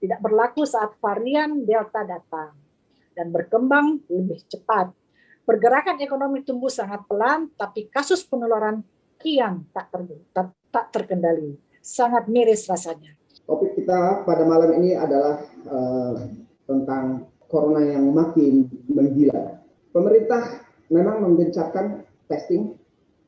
tidak berlaku saat varian Delta datang dan berkembang lebih cepat. Pergerakan ekonomi tumbuh sangat pelan, tapi kasus penularan kian tak terkendali. Sangat miris rasanya. Topik kita pada malam ini adalah tentang corona yang makin menggila. Pemerintah memang menggencarkan testing,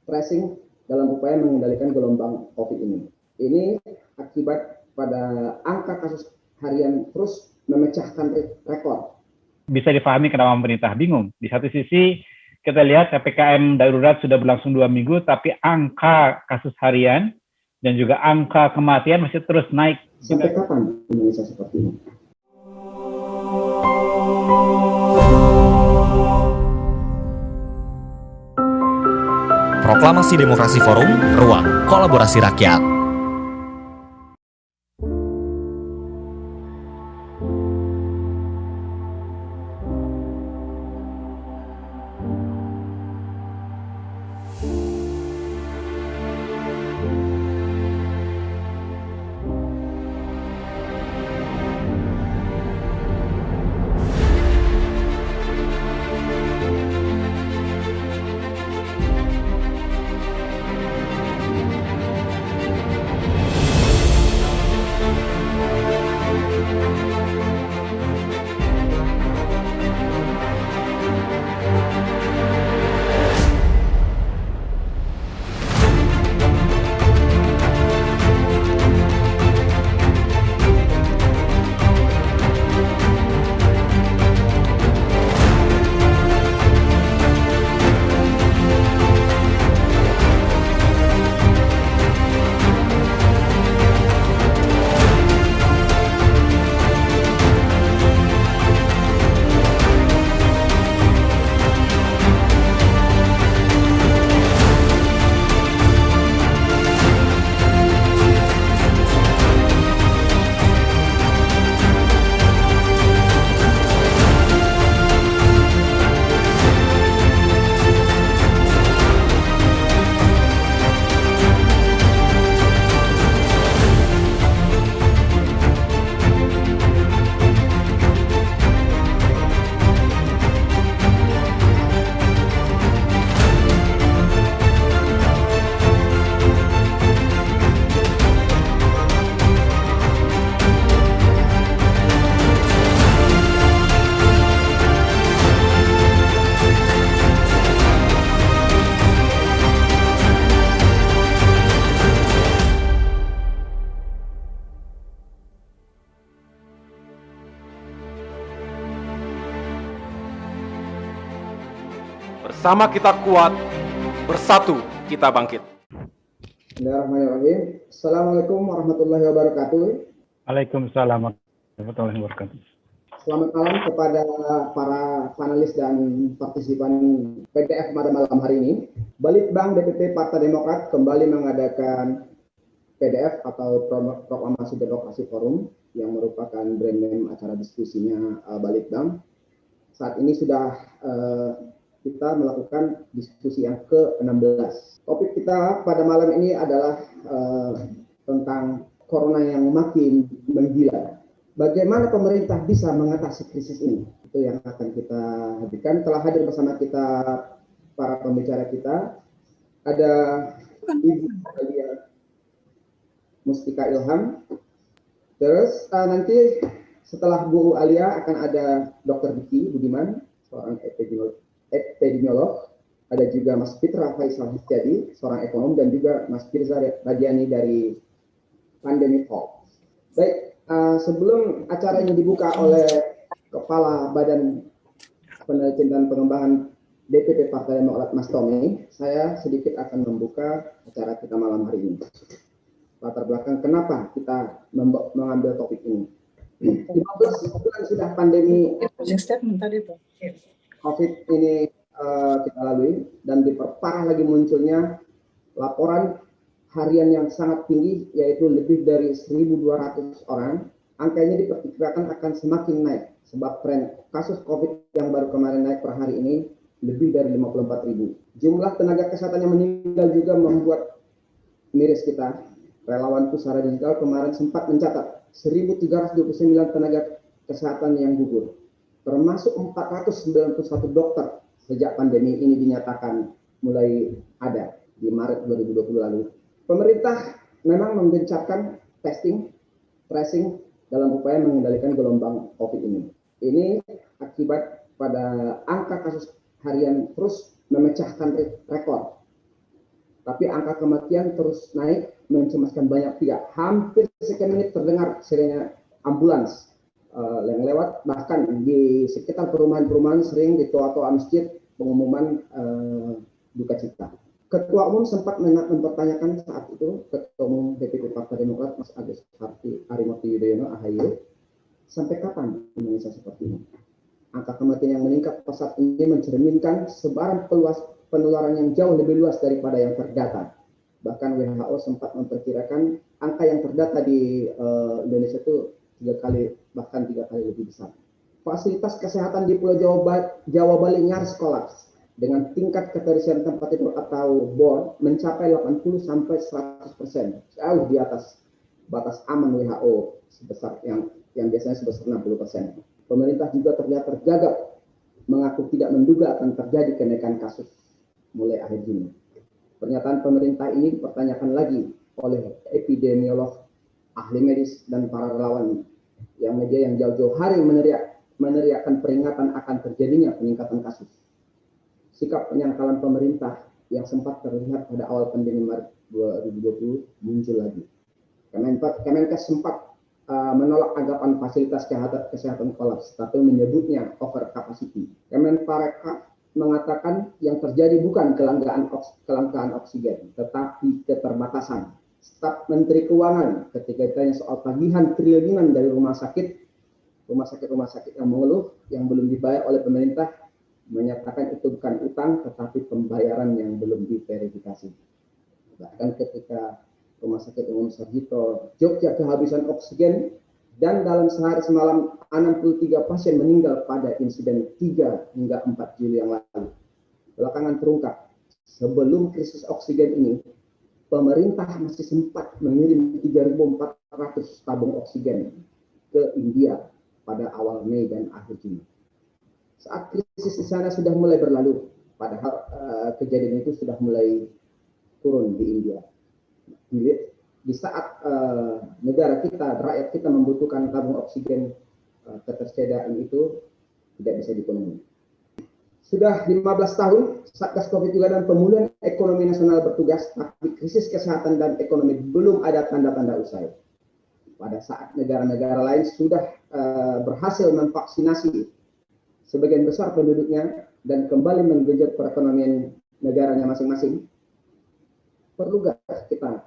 tracing dalam upaya mengendalikan gelombang COVID ini. Ini akibat pada angka kasus harian terus memecahkan rekor. Bisa dipahami kenapa pemerintah bingung. Di satu sisi kita lihat PPKM darurat sudah berlangsung 2 minggu, tapi angka kasus harian dan juga angka kematian masih terus naik. Sampai kapan Indonesia seperti ini? Proklamasi Demokrasi Forum, Ruang Kolaborasi Rakyat. Bersama kita kuat, bersatu kita bangkit. Bismillahirrahmanirrahim. Assalamualaikum warahmatullahi wabarakatuh. Waalaikumsalam warahmatullahi wabarakatuh. Selamat malam kepada para panelis dan partisipan PDF pada malam hari ini. Balitbang DPP Partai Demokrat kembali mengadakan PDF atau Proklamasi Demokrasi Forum yang merupakan brand name acara diskusinya Balitbang. Saat ini sudah kita melakukan diskusi yang ke-16. Topik kita pada malam ini adalah tentang corona yang makin menggila. Bagaimana pemerintah bisa mengatasi krisis ini? Itu yang akan kita hadirkan. Telah hadir bersama kita para pembicara kita. Ada Ibu Alia Mustika Ilham. Terus nanti setelah Bu Alia akan ada Dr. Diki Budiman, seorang epidemiolog, ada juga Mas Fitra Faisal Hisyadi, seorang ekonom, dan juga Mas Firza Radiani dari Pandemic Talk. Baik, sebelum acara ini dibuka oleh Kepala Badan Penelitian dan Pengembangan DPP Partai Demokrat Mas Tommy, saya sedikit akan membuka acara kita malam hari ini. Latar belakang kenapa kita mengambil topik ini. 15 bulan sudah pandemi COVID ini kita lalui, dan diperparah lagi munculnya laporan harian yang sangat tinggi, yaitu lebih dari 1.200 orang. Angka ini diperkirakan akan semakin naik sebab tren kasus COVID yang baru kemarin naik per hari ini lebih dari 54.000. Jumlah tenaga kesehatan yang meninggal juga membuat miris kita. Relawan Pusara Digital kemarin sempat mencatat 1.329 tenaga kesehatan yang gugur, termasuk 491 dokter sejak pandemi ini dinyatakan mulai ada di Maret 2020 lalu. Pemerintah memang menggencarkan testing, tracing dalam upaya mengendalikan gelombang COVID ini. Ini akibat pada angka kasus harian terus memecahkan rekor. Tapi angka kematian terus naik, mencemaskan banyak pihak. Hampir sekian menit terdengar sirene ambulans yang lewat, bahkan di sekitar perumahan-perumahan sering di toa-toa masjid pengumuman duka cita. Ketua Umum sempat mempertanyakan saat itu, Ketua Umum DPP Partai Demokrat Mas Agus Harimurti Yudhoyono (AHY), sampai kapan Indonesia seperti ini? Angka kematian yang meningkat pesat ini mencerminkan sebaran penularan yang jauh lebih luas daripada yang terdata. Bahkan WHO sempat memperkirakan angka yang terdata di Indonesia itu 3 kali, bahkan 3 kali lebih besar. Fasilitas kesehatan di Pulau Jawa Bali nyaris kolaps dengan tingkat keterisian tempat tidur atau BOR mencapai 80-100%, jauh di atas batas aman WHO sebesar yang biasanya sebesar 60%. Pemerintah juga terlihat tergagap mengaku tidak menduga akan terjadi kenaikan kasus mulai akhir Juni. Pernyataan pemerintah ini dipertanyakan lagi oleh epidemiolog, ahli medis, dan para relawan yang media yang jauh-jauh hari meneriakkan peringatan akan terjadinya peningkatan kasus. Sikap penyangkalan pemerintah yang sempat terlihat pada awal pandemi Maret 2020 muncul lagi. Kemenkes sempat menolak anggapan fasilitas kesehatan kolaps, tapi menyebutnya over capacity. Kemenparekraf mengatakan yang terjadi bukan kelangkaan oksigen, tetapi keterbatasan. Staf Menteri Keuangan ketika ditanya soal tagihan triliunan dari rumah sakit yang mengeluh yang belum dibayar oleh pemerintah, menyatakan itu bukan utang tetapi pembayaran yang belum diverifikasi. Bahkan ketika Rumah Sakit Umum Sarjito Jogja kehabisan oksigen, dan dalam sehari semalam 63 pasien meninggal pada insiden 3 hingga 4 Juli yang lalu. Belakangan terungkap, sebelum krisis oksigen ini, pemerintah masih sempat mengirim 3.400 tabung oksigen ke India pada awal Mei dan akhir Juni. Saat krisis di sana sudah mulai berlalu, padahal kejadian itu sudah mulai turun di India. Di saat negara kita, rakyat kita membutuhkan tabung oksigen, ketersediaan itu tidak bisa dipenuhi. Sudah 15 tahun Satgas Covid juga dan pemulihan ekonomi nasional bertugas, tapi krisis kesehatan dan ekonomi belum ada tanda-tanda usai. Pada saat negara-negara lain sudah berhasil memvaksinasi sebagian besar penduduknya dan kembali menggenjot perekonomian negaranya masing-masing, perlukah kita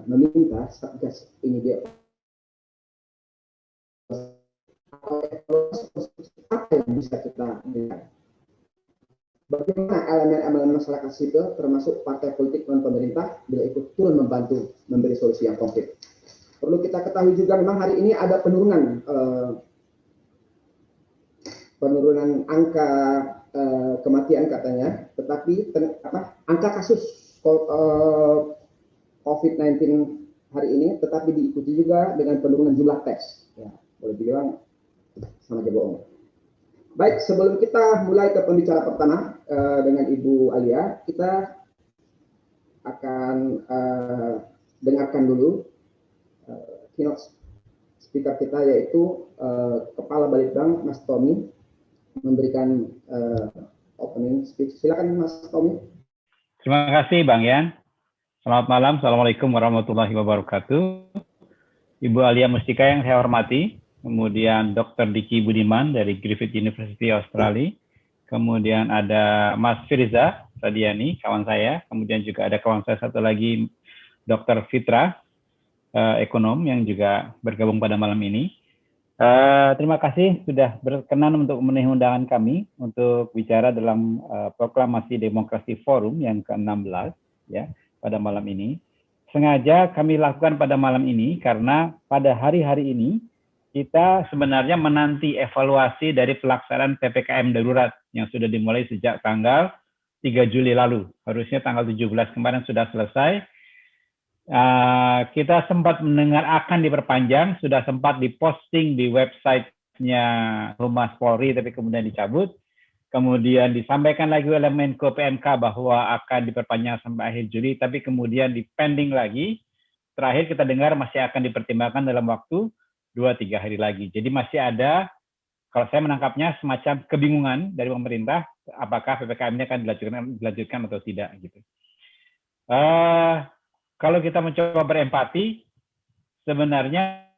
meminta Satgas ini dia apa yang bisa kita lihat? Bagaimana elemen-elemen masyarakat sipil termasuk partai politik dan pemerintah bila ikut turun membantu memberi solusi yang konkret? Perlu kita ketahui juga memang hari ini ada penurunan angka kematian katanya, tetapi angka kasus COVID-19 hari ini tetapi diikuti juga dengan penurunan jumlah tes. Ya, boleh dibilang sama aja bohong. Baik, sebelum kita mulai ke pembicara pertama dengan Ibu Alia, kita akan dengarkan dulu keynote speaker kita, yaitu Kepala Balitbank Mas Tommy memberikan opening speech. Silakan Mas Tommy. Terima kasih Bang Yan. Selamat malam, Assalamualaikum warahmatullahi wabarakatuh. Ibu Alia Mustika yang saya hormati, kemudian Dr. Diki Budiman dari Griffith University Australia, kemudian ada Mas Firza Sadiani, kawan saya, kemudian juga ada kawan saya satu lagi, Dr. Fitra, ekonom yang juga bergabung pada malam ini. Terima kasih sudah berkenan untuk memenuhi undangan kami untuk bicara dalam proklamasi Demokrasi Forum yang ke-16 ya pada malam ini. Sengaja kami lakukan pada malam ini karena pada hari-hari ini kita sebenarnya menanti evaluasi dari pelaksanaan PPKM darurat yang sudah dimulai sejak tanggal 3 Juli lalu. Harusnya tanggal 17 kemarin sudah selesai. Kita sempat mendengar akan diperpanjang, sudah sempat diposting di websitenya Humas Polri, tapi kemudian dicabut. Kemudian disampaikan lagi oleh Menko PMK bahwa akan diperpanjang sampai akhir Juli, tapi kemudian dipending lagi. Terakhir kita dengar masih akan dipertimbangkan dalam waktu 2-3 hari lagi. Jadi masih ada, kalau saya menangkapnya, semacam kebingungan dari pemerintah, apakah PPKM ini akan dilanjutkan atau tidak. Gitu. Kalau kita mencoba berempati, sebenarnya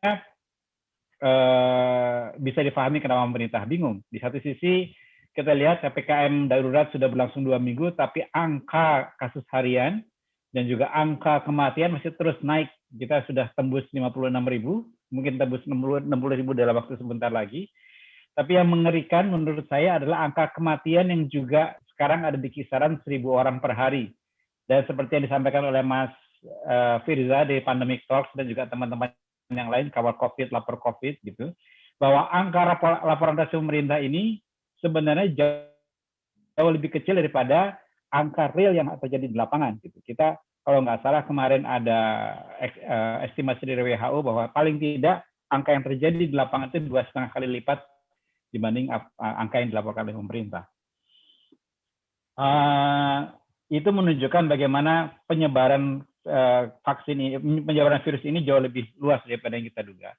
bisa dipahami kenapa pemerintah bingung. Di satu sisi, kita lihat PPKM darurat sudah berlangsung 2 minggu, tapi angka kasus harian dan juga angka kematian masih terus naik. Kita sudah tembus 56.000, mungkin tembus 60.000 dalam waktu sebentar lagi. Tapi yang mengerikan menurut saya adalah angka kematian yang juga sekarang ada di kisaran 1.000 orang per hari. Dan seperti yang disampaikan oleh Mas Firza di Pandemic Talks dan juga teman-teman yang lain, kawal COVID, lapor COVID, gitu, bahwa angka laporan dari pemerintah ini sebenarnya jauh lebih kecil daripada angka real yang terjadi di lapangan. Gitu. Kita kalau nggak salah kemarin ada estimasi dari WHO bahwa paling tidak angka yang terjadi di lapangan itu 2,5 kali lipat dibanding angka yang dilaporkan oleh pemerintah. Itu menunjukkan bagaimana penyebaran vaksin ini, penyebaran virus ini jauh lebih luas daripada yang kita duga.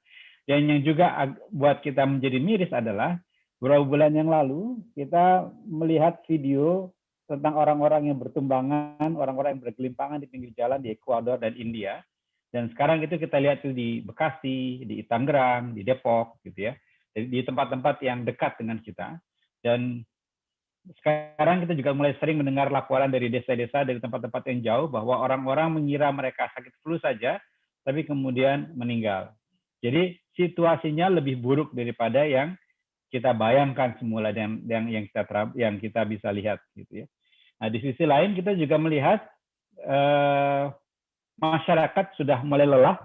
Dan yang juga buat kita menjadi miris adalah beberapa bulan yang lalu kita melihat video tentang orang-orang yang bertumbangan, orang-orang yang bergelimpangan di pinggir jalan di Ekuador dan India. Dan sekarang itu kita lihat itu di Bekasi, di Tangerang, di Depok, gitu ya, di tempat-tempat yang dekat dengan kita. Dan sekarang kita juga mulai sering mendengar laporan dari desa-desa, dari tempat-tempat yang jauh, bahwa orang-orang mengira mereka sakit flu saja, tapi kemudian meninggal. Jadi situasinya lebih buruk daripada yang kita bayangkan semula yang kita bisa lihat, gitu ya. Nah, di sisi lain kita juga melihat masyarakat sudah mulai lelah,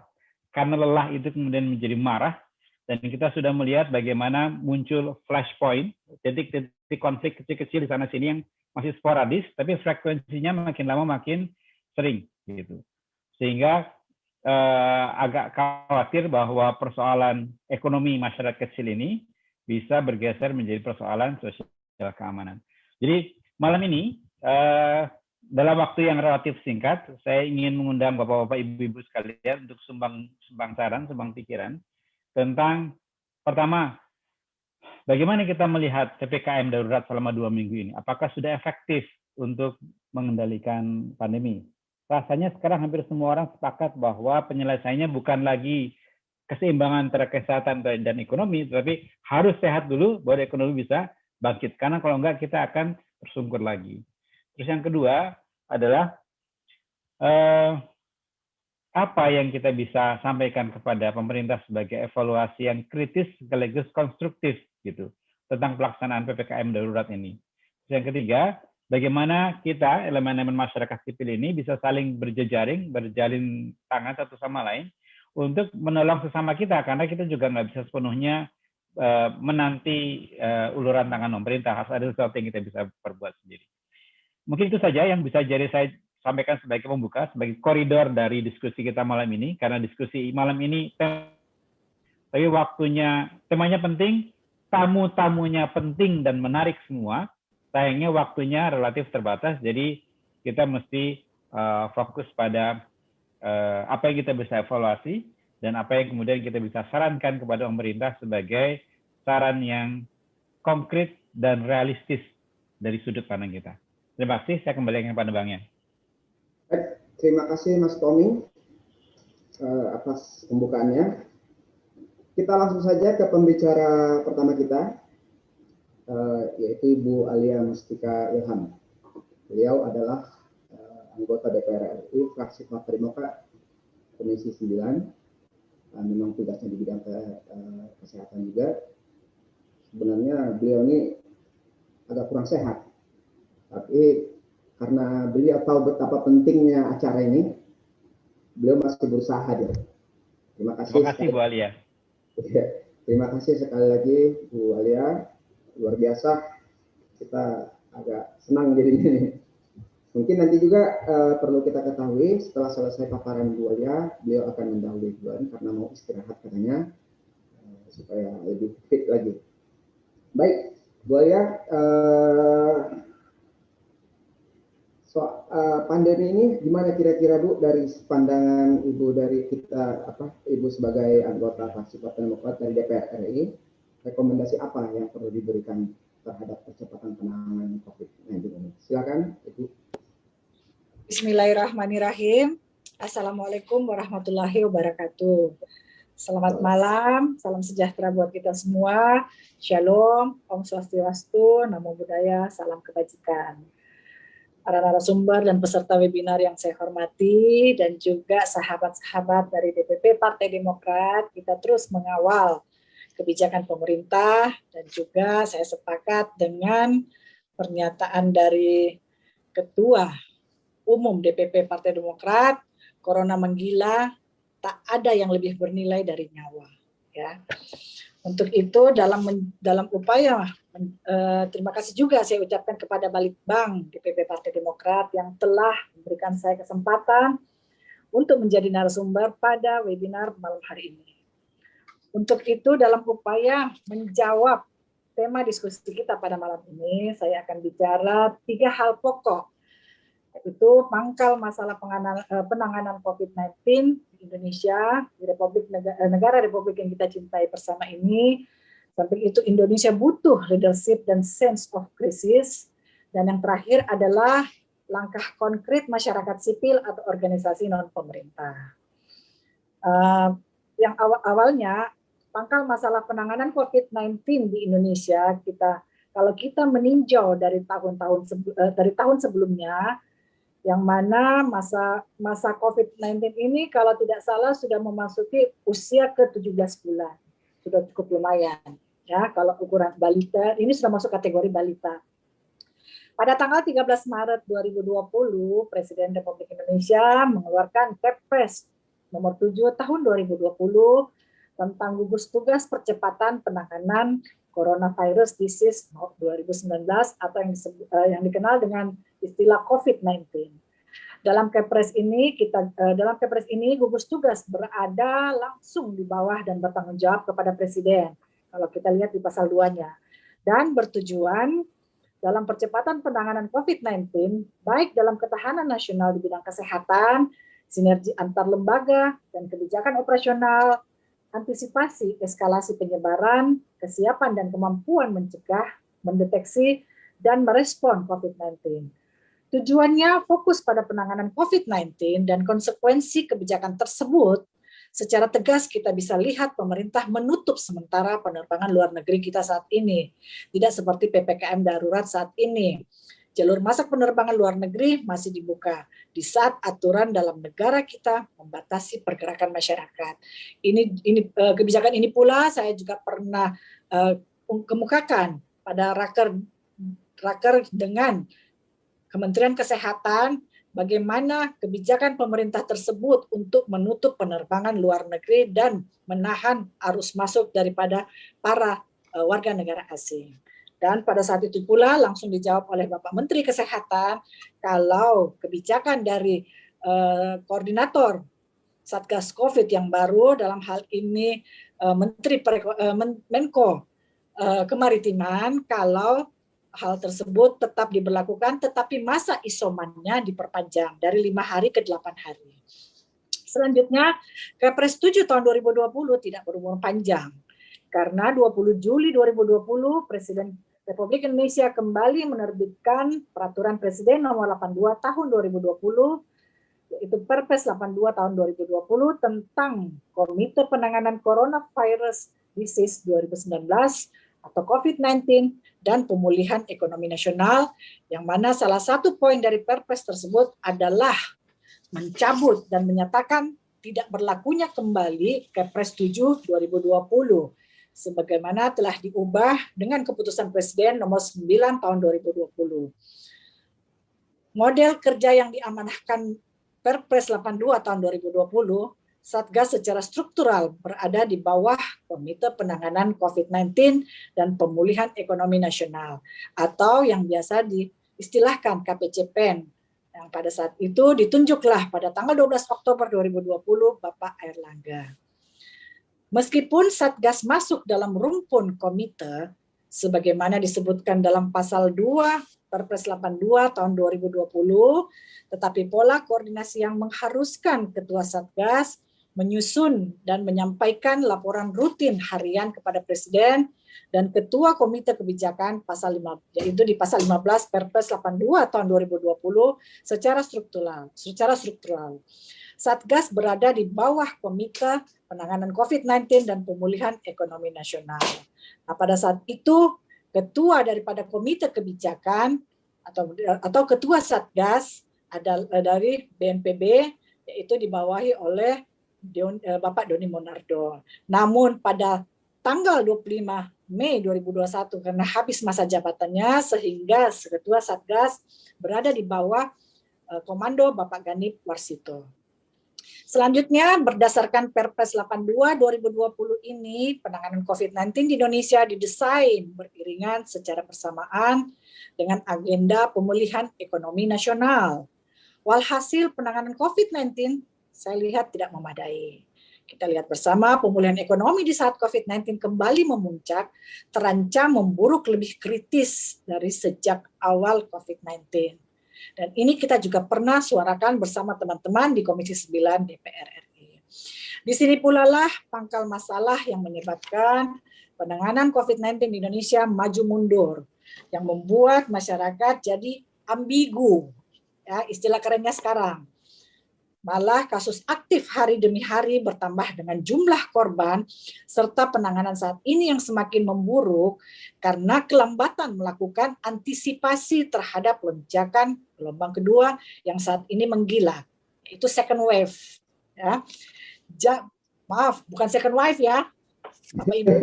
karena lelah itu kemudian menjadi marah, dan kita sudah melihat bagaimana muncul flashpoint, titik-titik konflik kecil-kecil di sana sini yang masih sporadis, tapi frekuensinya makin lama makin sering, gitu. Sehingga agak khawatir bahwa persoalan ekonomi masyarakat kecil ini bisa bergeser menjadi persoalan sosial keamanan. Jadi malam ini dalam waktu yang relatif singkat, saya ingin mengundang bapak-bapak, ibu-ibu sekalian untuk sumbang saran, sumbang pikiran tentang pertama, bagaimana kita melihat PPKM darurat selama 2 minggu ini? Apakah sudah efektif untuk mengendalikan pandemi? Rasanya sekarang hampir semua orang sepakat bahwa penyelesaiannya bukan lagi keseimbangan antara kesehatan dan ekonomi, tetapi harus sehat dulu baru ekonomi bisa bangkit. Karena kalau enggak kita akan tersungkur lagi. Terus yang kedua adalah apa yang kita bisa sampaikan kepada pemerintah sebagai evaluasi yang kritis sekaligus konstruktif gitu tentang pelaksanaan PPKM darurat ini. Terus yang ketiga, bagaimana kita elemen-elemen masyarakat sipil ini bisa saling berjejaring, berjalin tangan satu sama lain untuk menolong sesama kita, karena kita juga nggak bisa sepenuhnya menanti uluran tangan pemerintah, harus ada sesuatu yang kita bisa perbuat sendiri. Mungkin itu saja yang bisa jadi saya sampaikan sebagai pembuka, sebagai koridor dari diskusi kita malam ini, karena diskusi malam ini tapi temanya penting, tamu-tamunya penting dan menarik semua, sayangnya waktunya relatif terbatas, jadi kita mesti fokus pada apa yang kita bisa evaluasi dan apa yang kemudian kita bisa sarankan kepada pemerintah sebagai saran yang konkret dan realistis dari sudut pandang kita. Terima kasih, saya kembalikan kepada Bang Yan. Terima kasih Mas Tommy atas pembukaannya. Kita langsung saja ke pembicara pertama kita, yaitu Ibu Alia Mustika Ilham. Beliau adalah anggota DPR RI, fraksi Partai Demokrat, Komisi 9. Memang tugasnya di bidang kesehatan juga. Sebenarnya beliau ini agak kurang sehat, tapi karena beliau tahu betapa pentingnya acara ini, beliau masih berusaha hadir. Terima kasih Bu Alia. Terima kasih sekali lagi Bu Alia, luar biasa. Kita agak senang jadinya nih. Mungkin nanti juga perlu kita ketahui setelah selesai paparan Bu Alia, beliau akan mendahului duluan karena mau istirahat katanya supaya lebih fit lagi. Baik, Bu Alia, pandemi ini gimana kira-kira Bu dari pandangan Ibu dari kita Ibu sebagai anggota fraksi Partai Demokrat dari DPR RI, rekomendasi apa yang perlu diberikan terhadap percepatan penanganan COVID-19 ini? Silakan Ibu. Bismillahirrahmanirrahim. Assalamualaikum warahmatullahi wabarakatuh. Selamat malam, salam sejahtera buat kita semua. Shalom, Om Swastiastu, Namo Buddhaya, salam kebajikan. Para narasumber dan peserta webinar yang saya hormati dan juga sahabat-sahabat dari DPP Partai Demokrat, kita terus mengawal kebijakan pemerintah dan juga saya sepakat dengan pernyataan dari Ketua Umum DPP Partai Demokrat, corona menggila, tak ada yang lebih bernilai dari nyawa. Ya, untuk itu dalam upaya terima kasih juga saya ucapkan kepada Balitbang DPP Partai Demokrat yang telah memberikan saya kesempatan untuk menjadi narasumber pada webinar malam hari ini. Untuk itu dalam upaya menjawab tema diskusi kita pada malam ini, saya akan bicara 3 hal pokok, yaitu pangkal masalah penanganan COVID-19 di Indonesia, di negara Republik yang kita cintai bersama ini. Samping itu Indonesia butuh leadership dan sense of crisis. Dan yang terakhir adalah langkah konkret masyarakat sipil atau organisasi non-pemerintah. Yang awalnya, pangkal masalah penanganan COVID-19 di Indonesia, kalau kita meninjau dari tahun sebelumnya, yang mana masa COVID-19 ini kalau tidak salah sudah memasuki usia ke-17 bulan. Sudah cukup lumayan. Ya, kalau ukuran balita, ini sudah masuk kategori balita. Pada tanggal 13 Maret 2020, Presiden Republik Indonesia mengeluarkan Kepres nomor 7 tahun 2020 tentang gugus tugas percepatan penanganan coronavirus disease 2019 atau yang dikenal dengan istilah COVID-19. Dalam Kepres ini gugus tugas berada langsung di bawah dan bertanggung jawab kepada Presiden. Kalau kita lihat di pasal 2-nya. Dan bertujuan dalam percepatan penanganan COVID-19 baik dalam ketahanan nasional di bidang kesehatan, sinergi antar lembaga dan kebijakan operasional, antisipasi eskalasi penyebaran, kesiapan dan kemampuan mencegah, mendeteksi, dan merespon COVID-19. Tujuannya fokus pada penanganan COVID-19 dan konsekuensi kebijakan tersebut. Secara tegas kita bisa lihat pemerintah menutup sementara penerbangan luar negeri kita saat ini. Tidak seperti PPKM darurat saat ini. Jalur masuk penerbangan luar negeri masih dibuka di saat aturan dalam negara kita membatasi pergerakan masyarakat. Kebijakan ini pula saya juga pernah kemukakan pada raker dengan Kementerian Kesehatan bagaimana kebijakan pemerintah tersebut untuk menutup penerbangan luar negeri dan menahan arus masuk daripada para warga negara asing. Dan pada saat itu pula langsung dijawab oleh Bapak Menteri Kesehatan kalau kebijakan dari koordinator Satgas COVID yang baru dalam hal ini Menko Kemaritiman, kalau hal tersebut tetap diberlakukan tetapi masa isomannya diperpanjang dari 5 hari ke 8 hari. Selanjutnya, Kepres 7 tahun 2020 tidak berumur panjang. Karena 20 Juli 2020 Presiden Republik Indonesia kembali menerbitkan Peraturan Presiden Nomor 82 Tahun 2020 yaitu Perpres 82 Tahun 2020 tentang Komite Penanganan Coronavirus Disease 2019 atau COVID-19 dan pemulihan ekonomi nasional, yang mana salah satu poin dari Perpres tersebut adalah mencabut dan menyatakan tidak berlakunya kembali Kepres 7 2020 sebagaimana telah diubah dengan keputusan Presiden nomor 9 tahun 2020. Model kerja yang diamanahkan Perpres 82 tahun 2020, Satgas secara struktural berada di bawah Komite Penanganan COVID-19 dan Pemulihan Ekonomi Nasional atau yang biasa diistilahkan KPCPEN Yang pada saat itu ditunjuklah pada tanggal 12 Oktober 2020 Bapak Airlangga. Meskipun Satgas masuk dalam rumpun komite, sebagaimana disebutkan dalam pasal 2 Perpres 82 tahun 2020, tetapi pola koordinasi yang mengharuskan Ketua Satgas menyusun dan menyampaikan laporan rutin harian kepada Presiden dan Ketua Komite Kebijakan pasal 5, yaitu di pasal 15 Perpres 82 tahun 2020 secara struktural. Satgas berada di bawah Komite Penanganan COVID-19 dan Pemulihan Ekonomi Nasional. Nah, pada saat itu ketua daripada Komite Kebijakan atau ketua Satgas adalah dari BNPB, yaitu dibawahi oleh Bapak Doni Monardo. Namun pada tanggal 25 Mei 2021 karena habis masa jabatannya sehingga ketua Satgas berada di bawah komando Bapak Ganip Warsito. Selanjutnya, berdasarkan Perpres 82 2020 ini, penanganan COVID-19 di Indonesia didesain beriringan secara bersamaan dengan agenda pemulihan ekonomi nasional. Walhasil penanganan COVID-19 saya lihat tidak memadai. Kita lihat bersama pemulihan ekonomi di saat COVID-19 kembali memuncak, terancam memburuk lebih kritis dari sejak awal COVID-19. Dan ini kita juga pernah suarakan bersama teman-teman di Komisi 9 DPR RI. Di sini pula lah pangkal masalah yang menyebabkan penanganan COVID-19 di Indonesia maju mundur, yang membuat masyarakat jadi ambigu, ya, istilah kerennya sekarang. Malah kasus aktif hari demi hari bertambah dengan jumlah korban, serta penanganan saat ini yang semakin memburuk karena kelambatan melakukan antisipasi terhadap lonjakan gelombang kedua yang saat ini menggila, yaitu second wave. Ya. Maaf, bukan second wave ya, Bapak Ibu.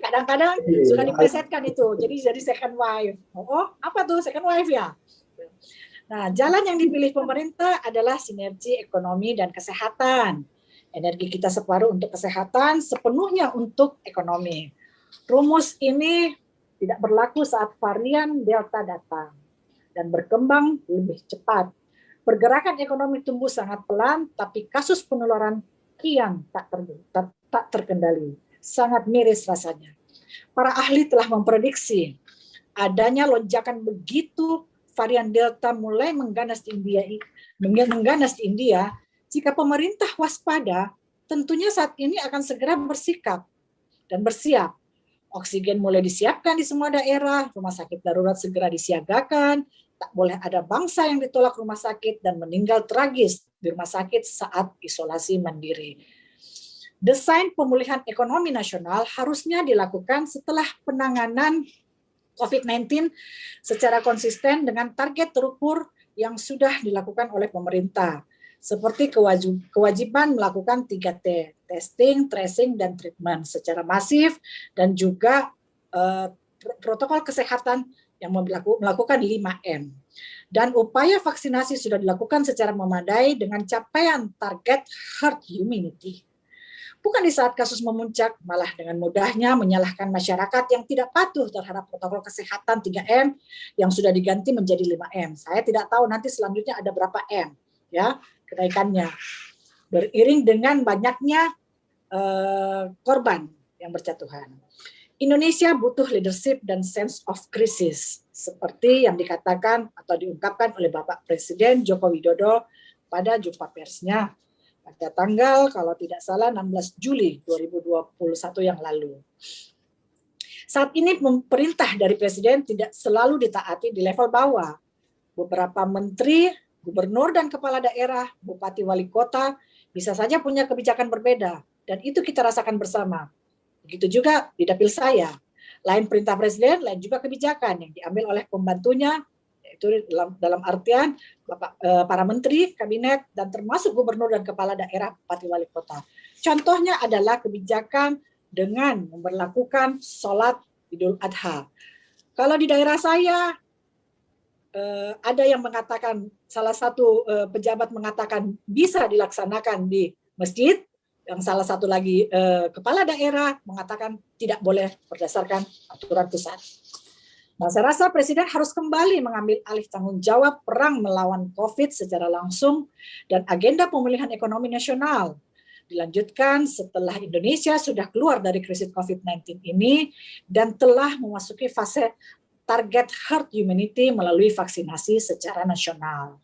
Kadang-kadang suka diplesetkan itu, jadi second wave. Oh, apa tuh second wave ya? Nah, jalan yang dipilih pemerintah adalah sinergi ekonomi dan kesehatan. Energi kita separuh untuk kesehatan, sepenuhnya untuk ekonomi. Rumus ini tidak berlaku saat varian Delta datang dan berkembang lebih cepat. Pergerakan ekonomi tumbuh sangat pelan, tapi kasus penularan kian tak terkendali. Sangat miris rasanya. Para ahli telah memprediksi adanya lonjakan begitu varian Delta mulai mengganas di India, jika pemerintah waspada, tentunya saat ini akan segera bersikap dan bersiap. Oksigen mulai disiapkan di semua daerah, rumah sakit darurat segera disiagakan, tak boleh ada bangsa yang ditolak rumah sakit dan meninggal tragis di rumah sakit saat isolasi mandiri. Desain pemulihan ekonomi nasional harusnya dilakukan setelah penanganan COVID-19 secara konsisten dengan target terukur yang sudah dilakukan oleh pemerintah, seperti kewajiban melakukan 3T, testing, tracing, dan treatment secara masif, dan juga protokol kesehatan yang melakukan 5M. Dan upaya vaksinasi sudah dilakukan secara memadai dengan capaian target herd immunity. Bukan di saat kasus memuncak, malah dengan mudahnya menyalahkan masyarakat yang tidak patuh terhadap protokol kesehatan 3M yang sudah diganti menjadi 5M. Saya tidak tahu nanti selanjutnya ada berapa M ya kenaikannya. Beriring dengan banyaknya korban yang berjatuhan. Indonesia butuh leadership dan sense of crisis, seperti yang dikatakan atau diungkapkan oleh Bapak Presiden Joko Widodo pada jumpa persnya pada tanggal, kalau tidak salah, 16 Juli 2021 yang lalu. Saat ini perintah dari Presiden tidak selalu ditaati di level bawah. Beberapa menteri, gubernur dan kepala daerah, bupati wali kota bisa saja punya kebijakan berbeda, dan itu kita rasakan bersama. Begitu juga di dapil saya. Lain perintah Presiden, lain juga kebijakan yang diambil oleh pembantunya, itu dalam artian para menteri, kabinet, dan termasuk gubernur dan kepala daerah, bupati wali kota. Contohnya adalah kebijakan dengan memberlakukan sholat Idul Adha. Kalau di daerah saya, ada yang mengatakan, salah satu pejabat mengatakan bisa dilaksanakan di masjid, yang salah satu lagi kepala daerah mengatakan tidak boleh berdasarkan aturan pusat. Nah, saya rasa Presiden harus kembali mengambil alih tanggung jawab perang melawan COVID secara langsung dan agenda pemulihan ekonomi nasional dilanjutkan setelah Indonesia sudah keluar dari krisis COVID-19 ini dan telah memasuki fase target herd immunity melalui vaksinasi secara nasional.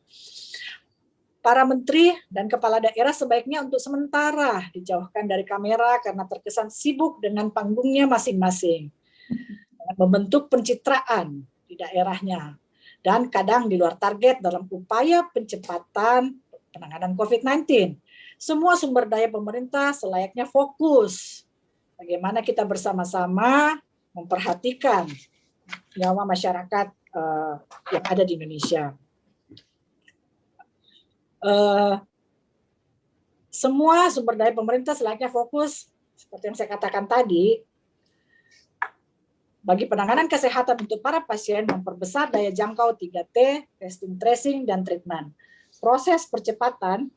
Para menteri dan kepala daerah sebaiknya untuk sementara dijauhkan dari kamera karena terkesan sibuk dengan panggungnya masing-masing, membentuk pencitraan di daerahnya, dan kadang di luar target dalam upaya pencepatan penanganan COVID-19. Semua sumber daya pemerintah selayaknya fokus bagaimana kita bersama-sama memperhatikan nyawa masyarakat yang ada di Indonesia. Semua sumber daya pemerintah selayaknya fokus, seperti yang saya katakan tadi, bagi penanganan kesehatan untuk para pasien, memperbesar daya jangkau 3T, testing, tracing, dan treatment. Proses percepatan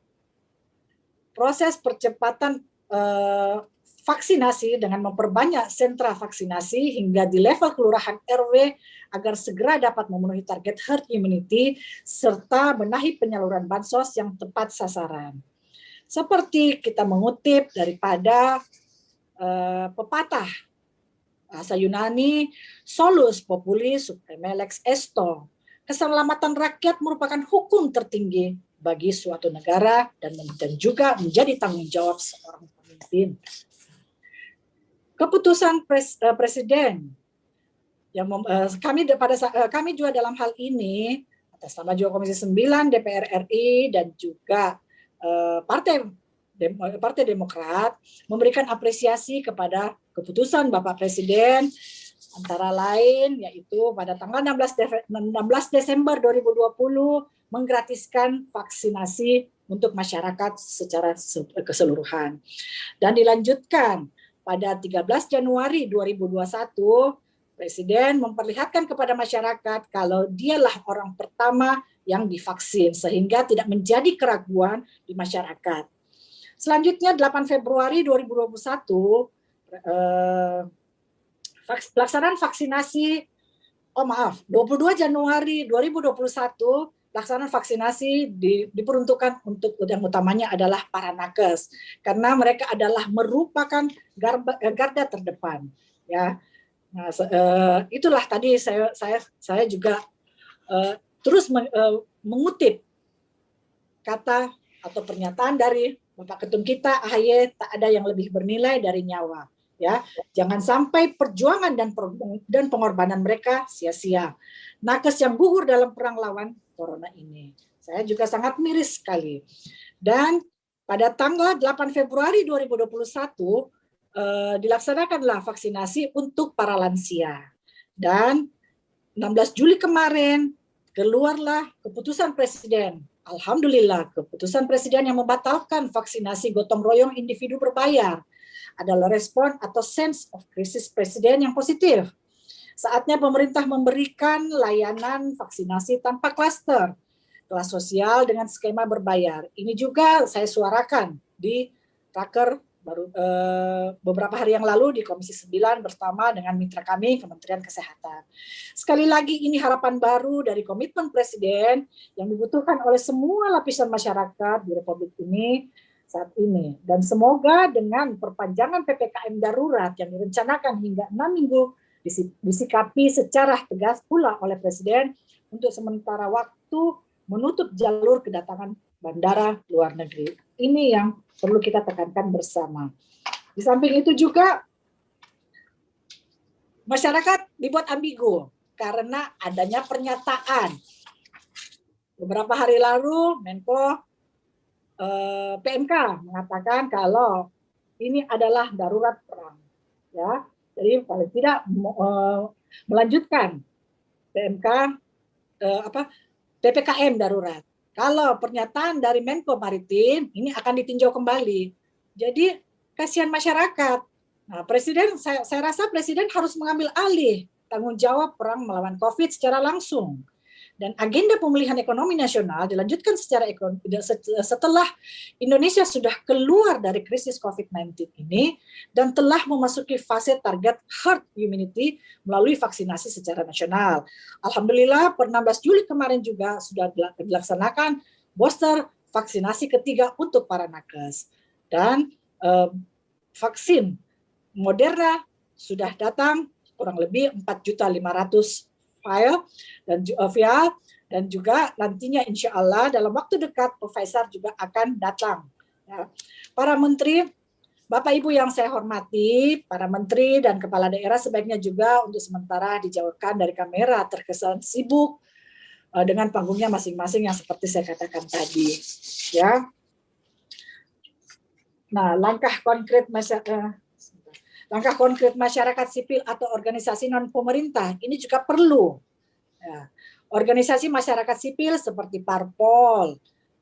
vaksinasi dengan memperbanyak sentra vaksinasi hingga di level kelurahan RW agar segera dapat memenuhi target herd immunity serta benahi penyaluran bansos yang tepat sasaran. Seperti kita mengutip daripada pepatah bahasa Yunani, solus populi supreme lex esto. Keselamatan rakyat merupakan hukum tertinggi bagi suatu negara dan juga menjadi tanggung jawab seorang pemimpin. Keputusan Presiden yang kami juga dalam hal ini atas nama juga Komisi 9 DPR RI dan juga Partai Demokrat memberikan apresiasi kepada keputusan Bapak Presiden antara lain yaitu pada tanggal 16 Desember 2020 menggratiskan vaksinasi untuk masyarakat secara keseluruhan dan dilanjutkan pada 13 Januari 2021, Presiden memperlihatkan kepada masyarakat kalau dialah orang pertama yang divaksin, sehingga tidak menjadi keraguan di masyarakat. Selanjutnya, 8 Februari 2021, pelaksanaan vaksinasi, 22 Januari 2021, pelaksanaan vaksinasi diperuntukkan untuk yang utamanya adalah para nakes karena mereka adalah merupakan garda terdepan ya. Nah, itulah tadi saya juga terus mengutip kata atau pernyataan dari Bapak Ketum kita AHY, tak ada yang lebih bernilai dari nyawa ya. Jangan sampai perjuangan dan pengorbanan mereka sia-sia. Nakes yang gugur dalam perang lawan Corona ini. Saya juga sangat miris sekali. Dan pada tanggal 8 Februari 2021 dilaksanakanlah vaksinasi untuk para lansia. Dan 16 Juli kemarin keluarlah keputusan Presiden. Alhamdulillah, keputusan Presiden yang membatalkan vaksinasi gotong royong individu berbayar adalah respon atau sense of crisis Presiden yang positif. Saatnya pemerintah memberikan layanan vaksinasi tanpa klaster, kelas sosial dengan skema berbayar. Ini juga saya suarakan di Raker beberapa hari yang lalu di Komisi 9 bersama dengan mitra kami Kementerian Kesehatan. Sekali lagi ini harapan baru dari komitmen Presiden yang dibutuhkan oleh semua lapisan masyarakat di Republik ini saat ini. Dan semoga dengan perpanjangan PPKM darurat yang direncanakan hingga 6 minggu disikapi secara tegas pula oleh Presiden untuk sementara waktu menutup jalur kedatangan bandara luar negeri. Ini yang perlu kita tekankan bersama. Di samping itu juga masyarakat dibuat ambigu karena adanya pernyataan. Beberapa hari lalu Menko PMK mengatakan kalau ini adalah darurat perang. Ya. Jadi paling tidak melanjutkan PPKM darurat. Kalau pernyataan dari Menko Maritim ini akan ditinjau kembali. Jadi kasihan masyarakat. Nah, Presiden saya rasa Presiden harus mengambil alih tanggung jawab perang melawan COVID secara langsung. Dan agenda pemulihan ekonomi nasional dilanjutkan setelah Indonesia sudah keluar dari krisis COVID-19 ini dan telah memasuki fase target herd immunity melalui vaksinasi secara nasional. Alhamdulillah per 16 Juli kemarin juga sudah dilaksanakan booster vaksinasi ketiga untuk para nakes. Dan vaksin Moderna sudah datang kurang lebih 4.500.000 vial dan juga nantinya insya Allah dalam waktu dekat Pfizer juga akan datang. Ya. Para menteri, Bapak Ibu yang saya hormati, para menteri dan kepala daerah sebaiknya juga untuk sementara dijauhkan dari kamera terkesan sibuk dengan panggungnya masing-masing yang seperti saya katakan tadi. Ya. Nah, langkah konkret masyarakat sipil atau organisasi non-pemerintah ini juga perlu. Ya. Organisasi masyarakat sipil seperti parpol,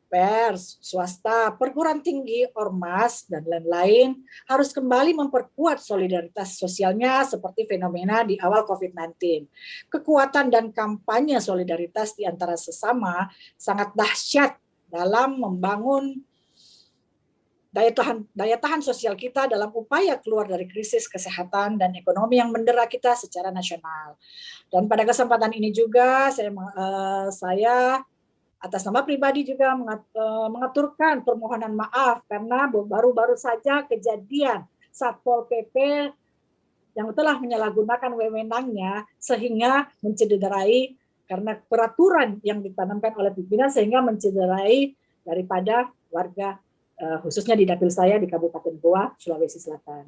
pers, swasta, perguruan tinggi, ormas, dan lain-lain harus kembali memperkuat solidaritas sosialnya seperti fenomena di awal COVID-19. Kekuatan dan kampanye solidaritas di antara sesama sangat dahsyat dalam membangun daya tahan sosial kita dalam upaya keluar dari krisis kesehatan dan ekonomi yang mendera kita secara nasional. Dan pada kesempatan ini juga saya atas nama pribadi juga mengaturkan permohonan maaf karena baru-baru saja kejadian Satpol PP yang telah menyalahgunakan wewenangnya sehingga mencederai karena peraturan yang ditanamkan oleh pimpinan sehingga mencederai daripada warga khususnya di dapil saya di Kabupaten Goa, Sulawesi Selatan.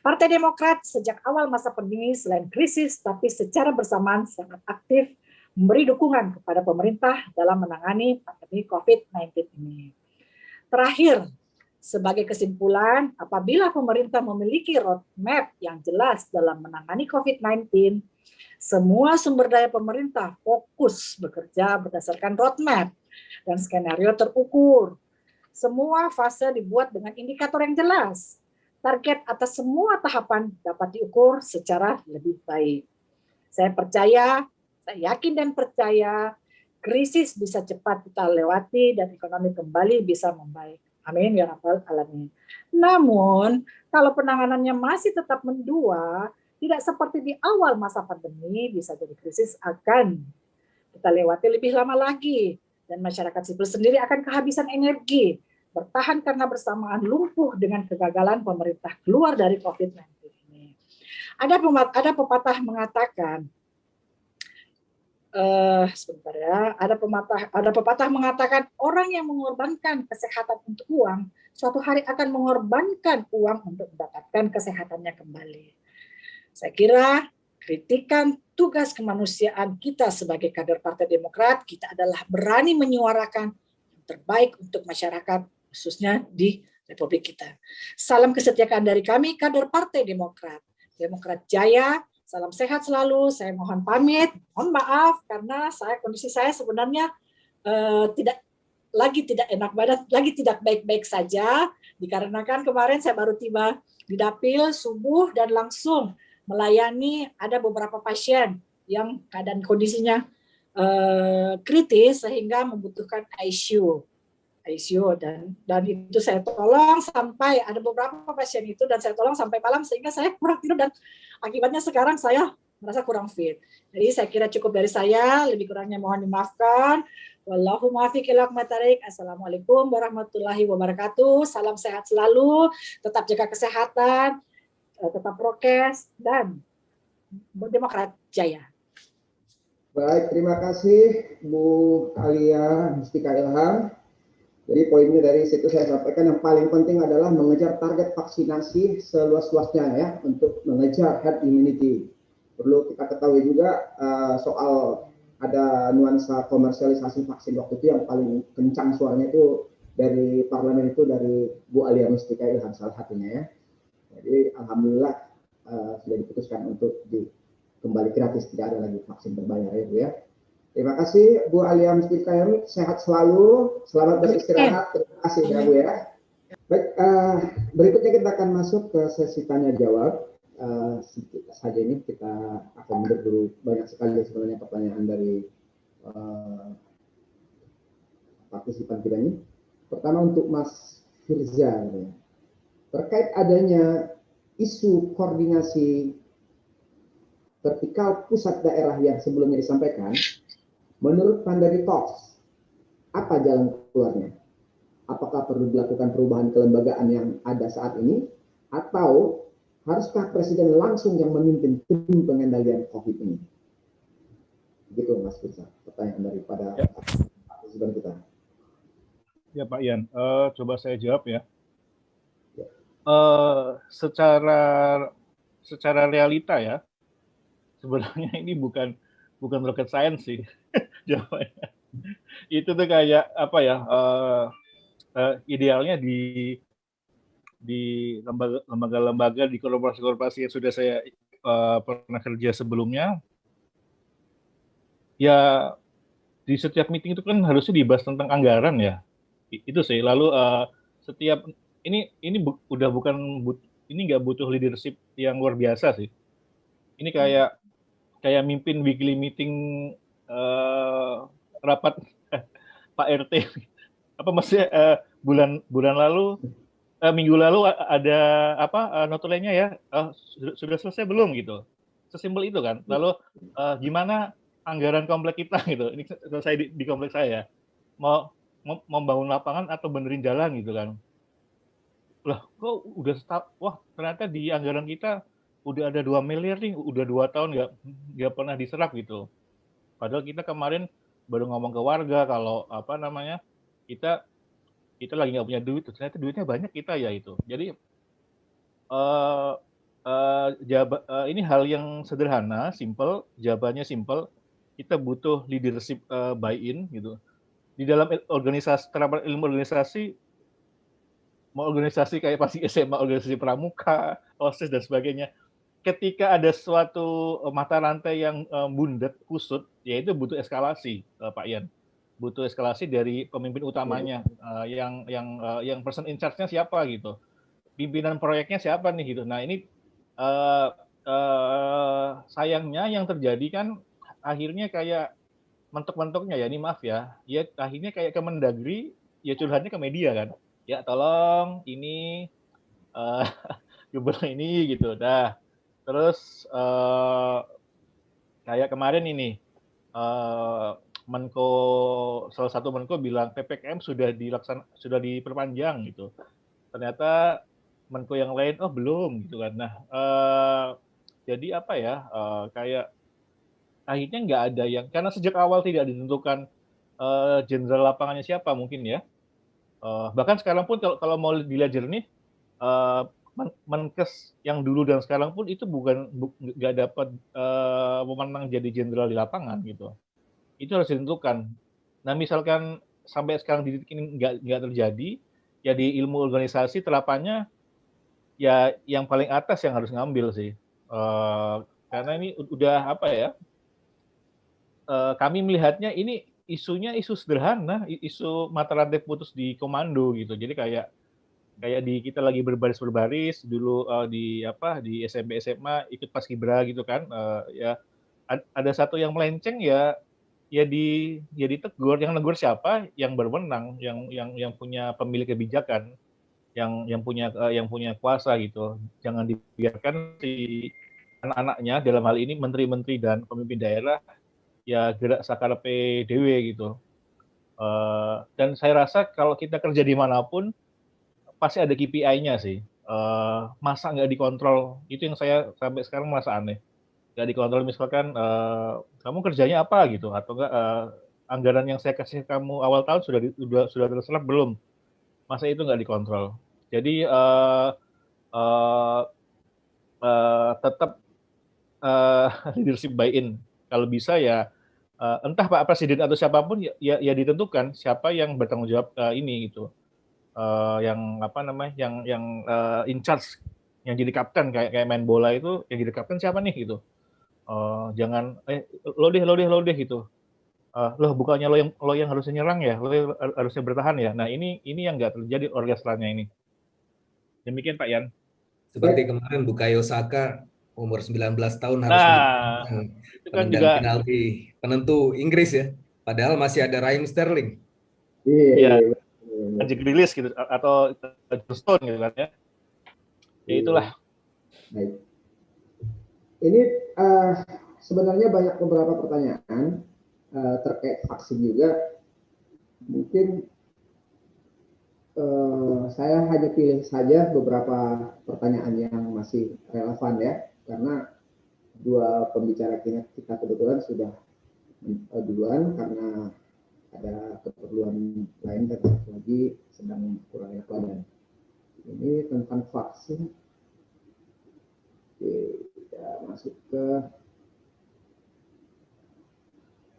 Partai Demokrat sejak awal masa pandemi selain krisis, tapi secara bersamaan sangat aktif memberi dukungan kepada pemerintah dalam menangani pandemi COVID-19 ini. Terakhir, sebagai kesimpulan, apabila pemerintah memiliki roadmap yang jelas dalam menangani COVID-19, semua sumber daya pemerintah fokus bekerja berdasarkan roadmap dan skenario terukur. Semua fase dibuat dengan indikator yang jelas. Target atas semua tahapan dapat diukur secara lebih baik. Saya yakin dan percaya krisis bisa cepat kita lewati dan ekonomi kembali bisa membaik. Amin ya rabbal alamin. Namun, kalau penanganannya masih tetap mendua, tidak seperti di awal masa pandemi, bisa jadi krisis akan kita lewati lebih lama lagi. Dan masyarakat sipil sendiri akan kehabisan energi, bertahan karena bersamaan lumpuh dengan kegagalan pemerintah keluar dari COVID-19 ini. Ada pepatah mengatakan, ada pepatah mengatakan orang yang mengorbankan kesehatan untuk uang, suatu hari akan mengorbankan uang untuk mendapatkan kesehatannya kembali. Saya kira kritikan tugas kemanusiaan kita sebagai kader Partai Demokrat, kita adalah berani menyuarakan yang terbaik untuk masyarakat, khususnya di Republik kita. Salam kesetiaan dari kami, kader Partai Demokrat. Demokrat Jaya, salam sehat selalu. Saya mohon pamit, mohon maaf karena kondisi saya sebenarnya tidak enak badan, lagi tidak baik-baik saja, dikarenakan kemarin saya baru tiba di dapil subuh dan langsung melayani ada beberapa pasien yang keadaan kondisinya kritis sehingga membutuhkan ICU dan itu saya tolong sampai ada beberapa pasien itu dan saya tolong sampai malam sehingga saya kurang tidur dan akibatnya sekarang saya merasa kurang fit. Jadi saya kira cukup dari saya, lebih kurangnya mohon dimaafkan. Wallahu muwaffiq ila aqwamit thoriq. Assalamualaikum warahmatullahi wabarakatuh. Salam sehat selalu, tetap jaga kesehatan, tetap prokes dan Demokrat Jaya. Baik, terima kasih Bu Alia Mustika Ilham. Jadi poinnya dari situ saya sampaikan yang paling penting adalah mengejar target vaksinasi seluas-luasnya ya untuk mengejar herd immunity. Perlu kita ketahui juga soal ada nuansa komersialisasi vaksin waktu itu yang paling kencang suaranya itu dari parlemen itu dari Bu Alia Mustika Ilham salah satunya ya. Jadi alhamdulillah sudah diputuskan untuk kembali gratis, tidak ada lagi vaksin berbayar ya Bu ya. Terima kasih Bu Alia Mustika Ilham, sehat selalu, selamat beristirahat, terima kasih ya Bu ya. Baik, berikutnya kita akan masuk ke sesi tanya jawab. Sedikit saja ini kita akan mundur dulu, banyak sekali sebenarnya pertanyaan dari eh, partisipan kita ini. Pertama untuk Mas Firza, gitu ya. Terkait adanya isu koordinasi vertikal pusat daerah yang sebelumnya disampaikan, menurut Pandari Talks, apa jalan keluarnya? Apakah perlu dilakukan perubahan kelembagaan yang ada saat ini, atau haruskah Presiden langsung yang memimpin tim pengendalian COVID ini? Begitu Mas Firza, pertanyaan daripada partisipan kita. Ya Pak Ian, coba saya jawab ya. Ya. Secara realita ya, sebenarnya ini bukan rocket science sih jawabannya. Itu tuh kayak apa ya? Idealnya di lembaga-lembaga, di korporasi-korporasi yang sudah saya pernah kerja sebelumnya, ya di setiap meeting itu kan harusnya dibahas tentang anggaran ya. Itu sih. Lalu setiap ini udah bukan ini nggak butuh leadership yang luar biasa sih. Ini kayak mimpin weekly meeting rapat Pak RT. Apa maksudnya bulan lalu minggu lalu ada apa notulennya ya sudah selesai belum gitu. Sesimpel itu kan. Lalu gimana anggaran komplek kita gitu. Ini selesai di komplek saya. Mau membangun lapangan atau benerin jalan gitu kan. Lah kok udah wah ternyata di anggaran kita udah ada 2 miliar nih, udah 2 tahun nggak pernah diserap gitu. Padahal kita kemarin baru ngomong ke warga kalau apa namanya kita lagi nggak punya duit, ternyata duitnya banyak kita ya itu. Jadi ini hal yang sederhana, simple, jawabannya simple. Kita butuh leadership buy-in gitu. Di dalam organisasi, terapan ilmu organisasi, mau organisasi kayak pasti SMA, organisasi pramuka, OSIS dan sebagainya. Ketika ada suatu mata rantai yang bundet, kusut, ya itu butuh eskalasi, Pak Ian. Butuh eskalasi dari pemimpin utamanya, yang person in charge-nya siapa gitu. Pimpinan proyeknya siapa nih gitu. Nah ini sayangnya yang terjadi kan akhirnya kayak mentok-mentoknya ya, ini maaf ya akhirnya kayak Kemendagri, ya curhatnya ke media kan, ya tolong ini gubernur ini gitu, dah terus kayak kemarin ini Menko, salah satu Menko bilang PPKM sudah diperpanjang gitu, ternyata Menko yang lain belum gitu kan. Nah jadi apa ya kayak akhirnya nggak ada yang, karena sejak awal tidak ditentukan jenderal lapangannya siapa mungkin ya. Bahkan sekarang pun kalau mau dilihat jernih, Menkes yang dulu dan sekarang pun itu nggak dapat memenang jadi jenderal di lapangan gitu. Itu harus ditentukan. Nah misalkan sampai sekarang di titik ini nggak terjadi, ya di ilmu organisasi terapannya ya yang paling atas yang harus ngambil sih. Karena ini udah apa ya? Kami melihatnya ini isunya isu sederhana, isu mata rantai putus di komando gitu. Jadi kayak di kita lagi berbaris dulu di SMP SMA ikut paskibra gitu kan, ya ada satu yang melenceng ya ditegur. Yang negur siapa? Yang berwenang, yang punya pemilik kebijakan, yang punya kuasa gitu. Jangan dibiarkan si anak-anaknya, dalam hal ini menteri-menteri dan pemimpin daerah, ya gerak sakarepe dewe gitu. Dan saya rasa kalau kita kerja dimanapun pasti ada KPI-nya sih. Masa nggak dikontrol, itu yang saya sampai sekarang merasa aneh. Nggak dikontrol, misalkan kamu kerjanya apa gitu, atau enggak anggaran yang saya kasih kamu awal tahun sudah terserap belum? Masa itu nggak dikontrol. Jadi tetap leadership buy-in. Kalau bisa ya entah Pak Presiden atau siapapun ya ditentukan siapa yang bertanggung jawab ini gitu, yang apa namanya, yang in charge, yang jadi kapten, kayak main bola itu yang jadi kapten siapa nih gitu. Jangan lo deh gitu. Loh bukannya lo yang harusnya nyerang ya, lo harusnya bertahan ya. Nah ini yang nggak terjadi orkestranya ini. Demikian Pak Yan. Seperti kemarin Bukayo Saka umur 19 tahun harus Nah, itu kan penendang juga penalti penentu Inggris ya. Padahal masih ada Raheem Sterling. Iya. Anjing rilis gitu atau Stone gitu kan ya. Ya itulah. Baik. Ini sebenarnya banyak beberapa pertanyaan terkait vaksin juga. Mungkin saya hanya pilih saja beberapa pertanyaan yang masih relevan ya, karena dua pembicara kita kebetulan sudah duluan karena ada keperluan lain dan satu lagi sedang kurang enak badan. Ini tentang vaksin. Oke, kita masuk ke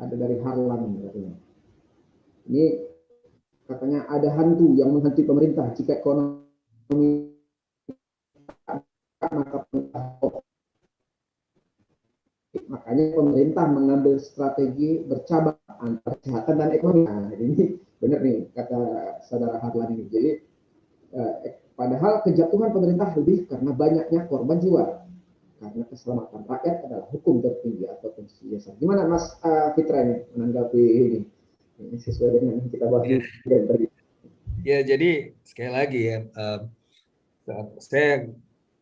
ada dari Harlan katanya. Ini katanya ada hantu yang menghantui pemerintah jika ekonomi makanya pemerintah mengambil strategi bercabang antara kesehatan dan ekonomi. Nah, ini benar nih kata saudara Harlan ini. Jadi padahal kejatuhan pemerintah lebih karena banyaknya korban jiwa. Karena keselamatan rakyat adalah hukum tertinggi atau konstitusi dasar. Gimana Mas Fitra ini menanggapi ini? Ini sesuai dengan yang kita bahas tadi. Ya, jadi sekali lagi ya, saya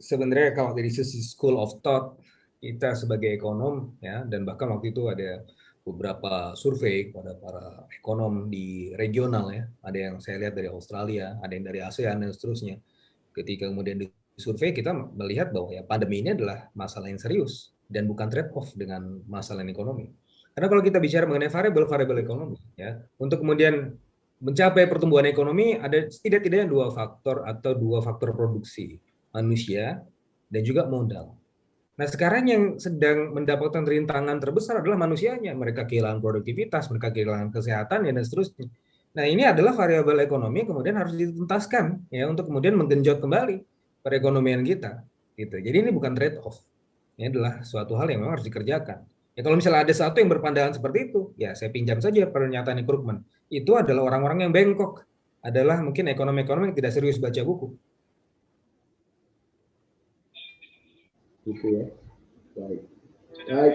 sebenarnya kalau dari sisi school of thought kita sebagai ekonom ya, dan bahkan waktu itu ada beberapa survei kepada para ekonom di regional ya, ada yang saya lihat dari Australia, ada yang dari ASEAN dan seterusnya. Ketika kemudian disurvei kita melihat bahwa ya pandemi ini adalah masalah yang serius dan bukan trade off dengan masalah ekonomi. Karena kalau kita bicara mengenai variabel ekonomi ya, untuk kemudian mencapai pertumbuhan ekonomi ada setidaknya dua faktor produksi, manusia dan juga modal. Nah, sekarang yang sedang mendapatkan rintangan terbesar adalah manusianya. Mereka kehilangan produktivitas, mereka kehilangan kesehatan dan seterusnya. Nah, ini adalah variabel ekonomi kemudian harus dituntaskan ya untuk kemudian menggenjot kembali perekonomian kita gitu. Jadi ini bukan trade off. Ini adalah suatu hal yang memang harus dikerjakan. Ya kalau misalnya ada satu yang berpandangan seperti itu, ya saya pinjam saja pernyataan Krugman. Itu adalah orang-orang yang bengkok, adalah mungkin ekonomi-ekonomi yang tidak serius baca buku. Gitu ya. Baik.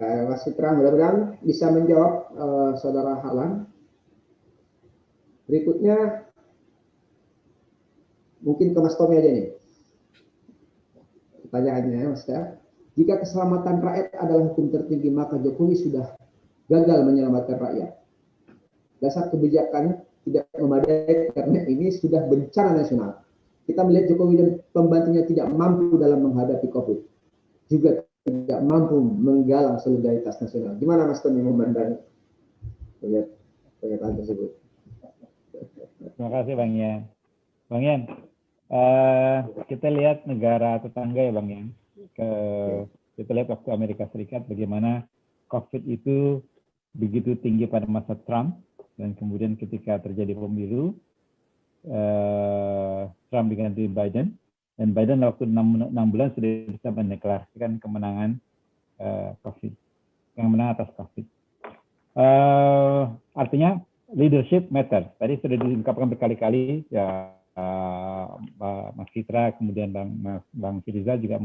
Mas Fitra, mudah-mudahan bisa menjawab saudara Harlan. Berikutnya mungkin ke Mas Tommy aja nih. Pertanyaannya, Mas ya. Jika keselamatan rakyat adalah hukum tertinggi, maka Jokowi sudah gagal menyelamatkan rakyat. Dasar kebijakan tidak memadai karena ini sudah bencana nasional. Kita melihat Jokowi dan pembantunya tidak mampu dalam menghadapi COVID. Juga tidak mampu menggalang solidaritas nasional. Gimana Mas Tommy memandang pernyataan tersebut? Terima kasih Bang Yan. Bang Yan, kita lihat negara tetangga ya Bang Yan. Kita lihat waktu Amerika Serikat bagaimana COVID itu begitu tinggi pada masa Trump, dan kemudian ketika terjadi pemilu, Trump diganti Biden, dan Biden waktu 6 bulan sudah bisa mendeklarasikan kemenangan COVID, yang menang atas COVID. Artinya leadership matter. Tadi sudah diungkapkan berkali-kali ya, Mas Fitra, kemudian Bang Firza juga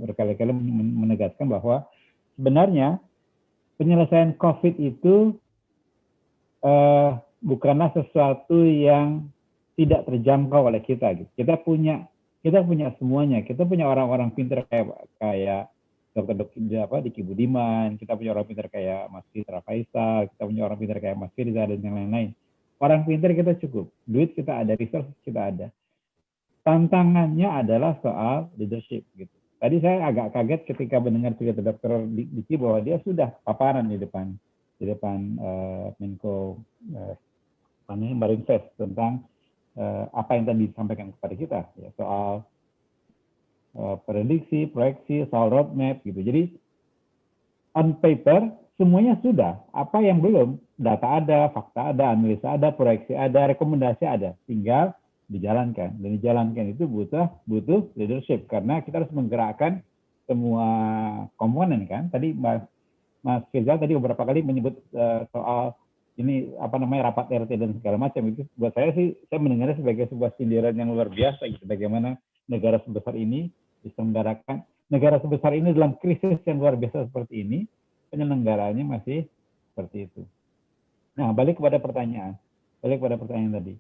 berkali-kali menegaskan bahwa sebenarnya penyelesaian COVID itu bukanlah sesuatu yang tidak terjangkau oleh kita. Kita punya semuanya. Kita punya orang-orang pintar kayak Dr. Diki Budiman, kita punya orang pintar kayak Mas Fitra Faisal, kita punya orang pintar kayak Mas Firza dan yang lain-lain. Orang pintar kita cukup, duit kita ada, resources kita ada. Tantangannya adalah soal leadership gitu. Tadi saya agak kaget ketika mendengar cerita Dr. Diki bahwa dia sudah paparan di depan Menko Marinvest tentang apa yang tadi disampaikan kepada kita ya, soal prediksi, proyeksi, soal roadmap gitu. Jadi on paper semuanya sudah, apa yang belum, data ada, fakta ada, analisa ada, proyeksi ada, rekomendasi ada, tinggal dijalankan. Dan dijalankan itu butuh leadership, karena kita harus menggerakkan semua komponen kan. Tadi Mas Firza tadi beberapa kali menyebut soal ini rapat RT dan segala macam. Itu buat saya sih, saya mendengarnya sebagai sebuah sindiran yang luar biasa gitu. Bagaimana negara sebesar ini bisa menggarakan, negara sebesar ini dalam krisis yang luar biasa seperti ini, penyelenggaranya masih seperti itu. Nah, balik kepada pertanyaan tadi.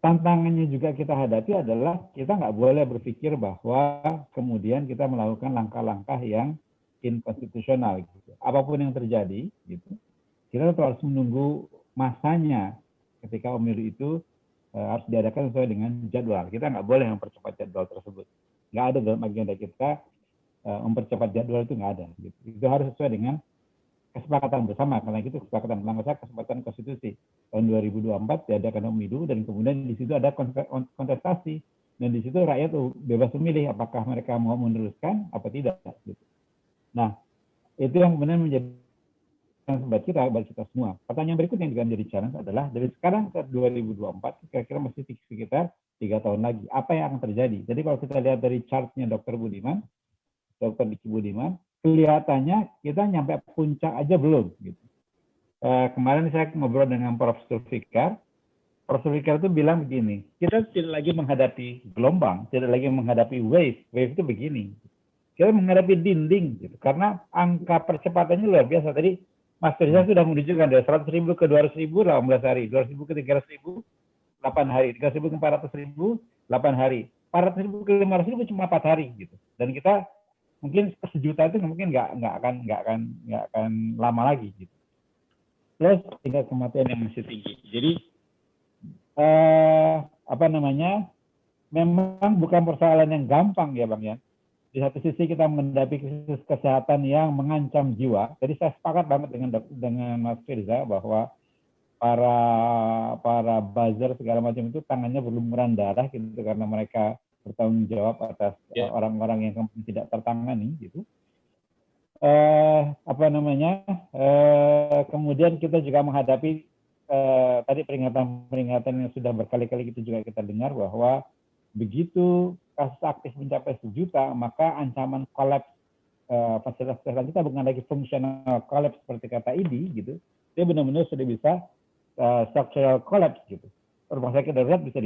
Tantangannya juga kita hadapi adalah kita nggak boleh berpikir bahwa kemudian kita melakukan langkah-langkah yang inkonstitusional. Gitu. Apapun yang terjadi, gitu, kita tetap harus menunggu masanya ketika pemilu itu harus diadakan sesuai dengan jadwal. Kita nggak boleh mempercepat jadwal tersebut. Nggak ada dalam agenda kita mempercepat jadwal, itu nggak ada. Gitu. Itu harus sesuai dengan kesepakatan bersama, karena itu kesepakatan kesepakatan konstitusi tahun 2024 diadakan pemilu, dan kemudian di situ ada kontestasi, dan di situ rakyat bebas memilih apakah mereka mau meneruskan apa tidak. Gitu. Nah, itu yang kemudian menjadi buat kita semua. Pertanyaan berikutnya yang juga menjadi challenge adalah dari sekarang ke 2024 kira-kira masih sekitar 3 tahun lagi. Apa yang akan terjadi? Jadi kalau kita lihat dari chartnya Dr. Diki Budiman, kelihatannya kita nyampe puncak aja belum. Gitu. Kemarin saya ngobrol dengan Prof. Sulfikar. Prof. Sulfikar itu bilang begini, kita tidak lagi menghadapi gelombang, tidak lagi menghadapi wave. Wave itu begini. Kita menghadapi dinding, gitu. Karena angka percepatannya luar biasa. Tadi Mas Firza sudah menunjukkan dari 100.000 ke 200.000 18 hari, 200.000 ke 300.000 8 hari, 300.000 ke 400.000 8 hari, 400.000 ke 500.000 cuma 4 hari, gitu. Dan kita mungkin sejuta itu mungkin nggak akan lama lagi, gitu. Plus tingkat kematian yang masih tinggi. Jadi memang bukan persoalan yang gampang ya Bang ya. Di satu sisi kita menghadapi krisis kesehatan yang mengancam jiwa. Jadi saya sepakat banget dengan Mas Firza bahwa para buzzer segala macam itu tangannya berlumuran darah gitu, karena mereka bertanggung jawab atas orang-orang yang tidak tertangani gitu. Kemudian kita juga menghadapi tadi peringatan yang sudah berkali-kali juga kita dengar bahwa begitu kasus aktif mencapai 1 juta, maka ancaman kolaps fasilitas kesehatan kita bukan lagi fungsional kolaps seperti kata IDI gitu, dia benar-benar sudah bisa structural collapse gitu. Rumah sakit darurat bisa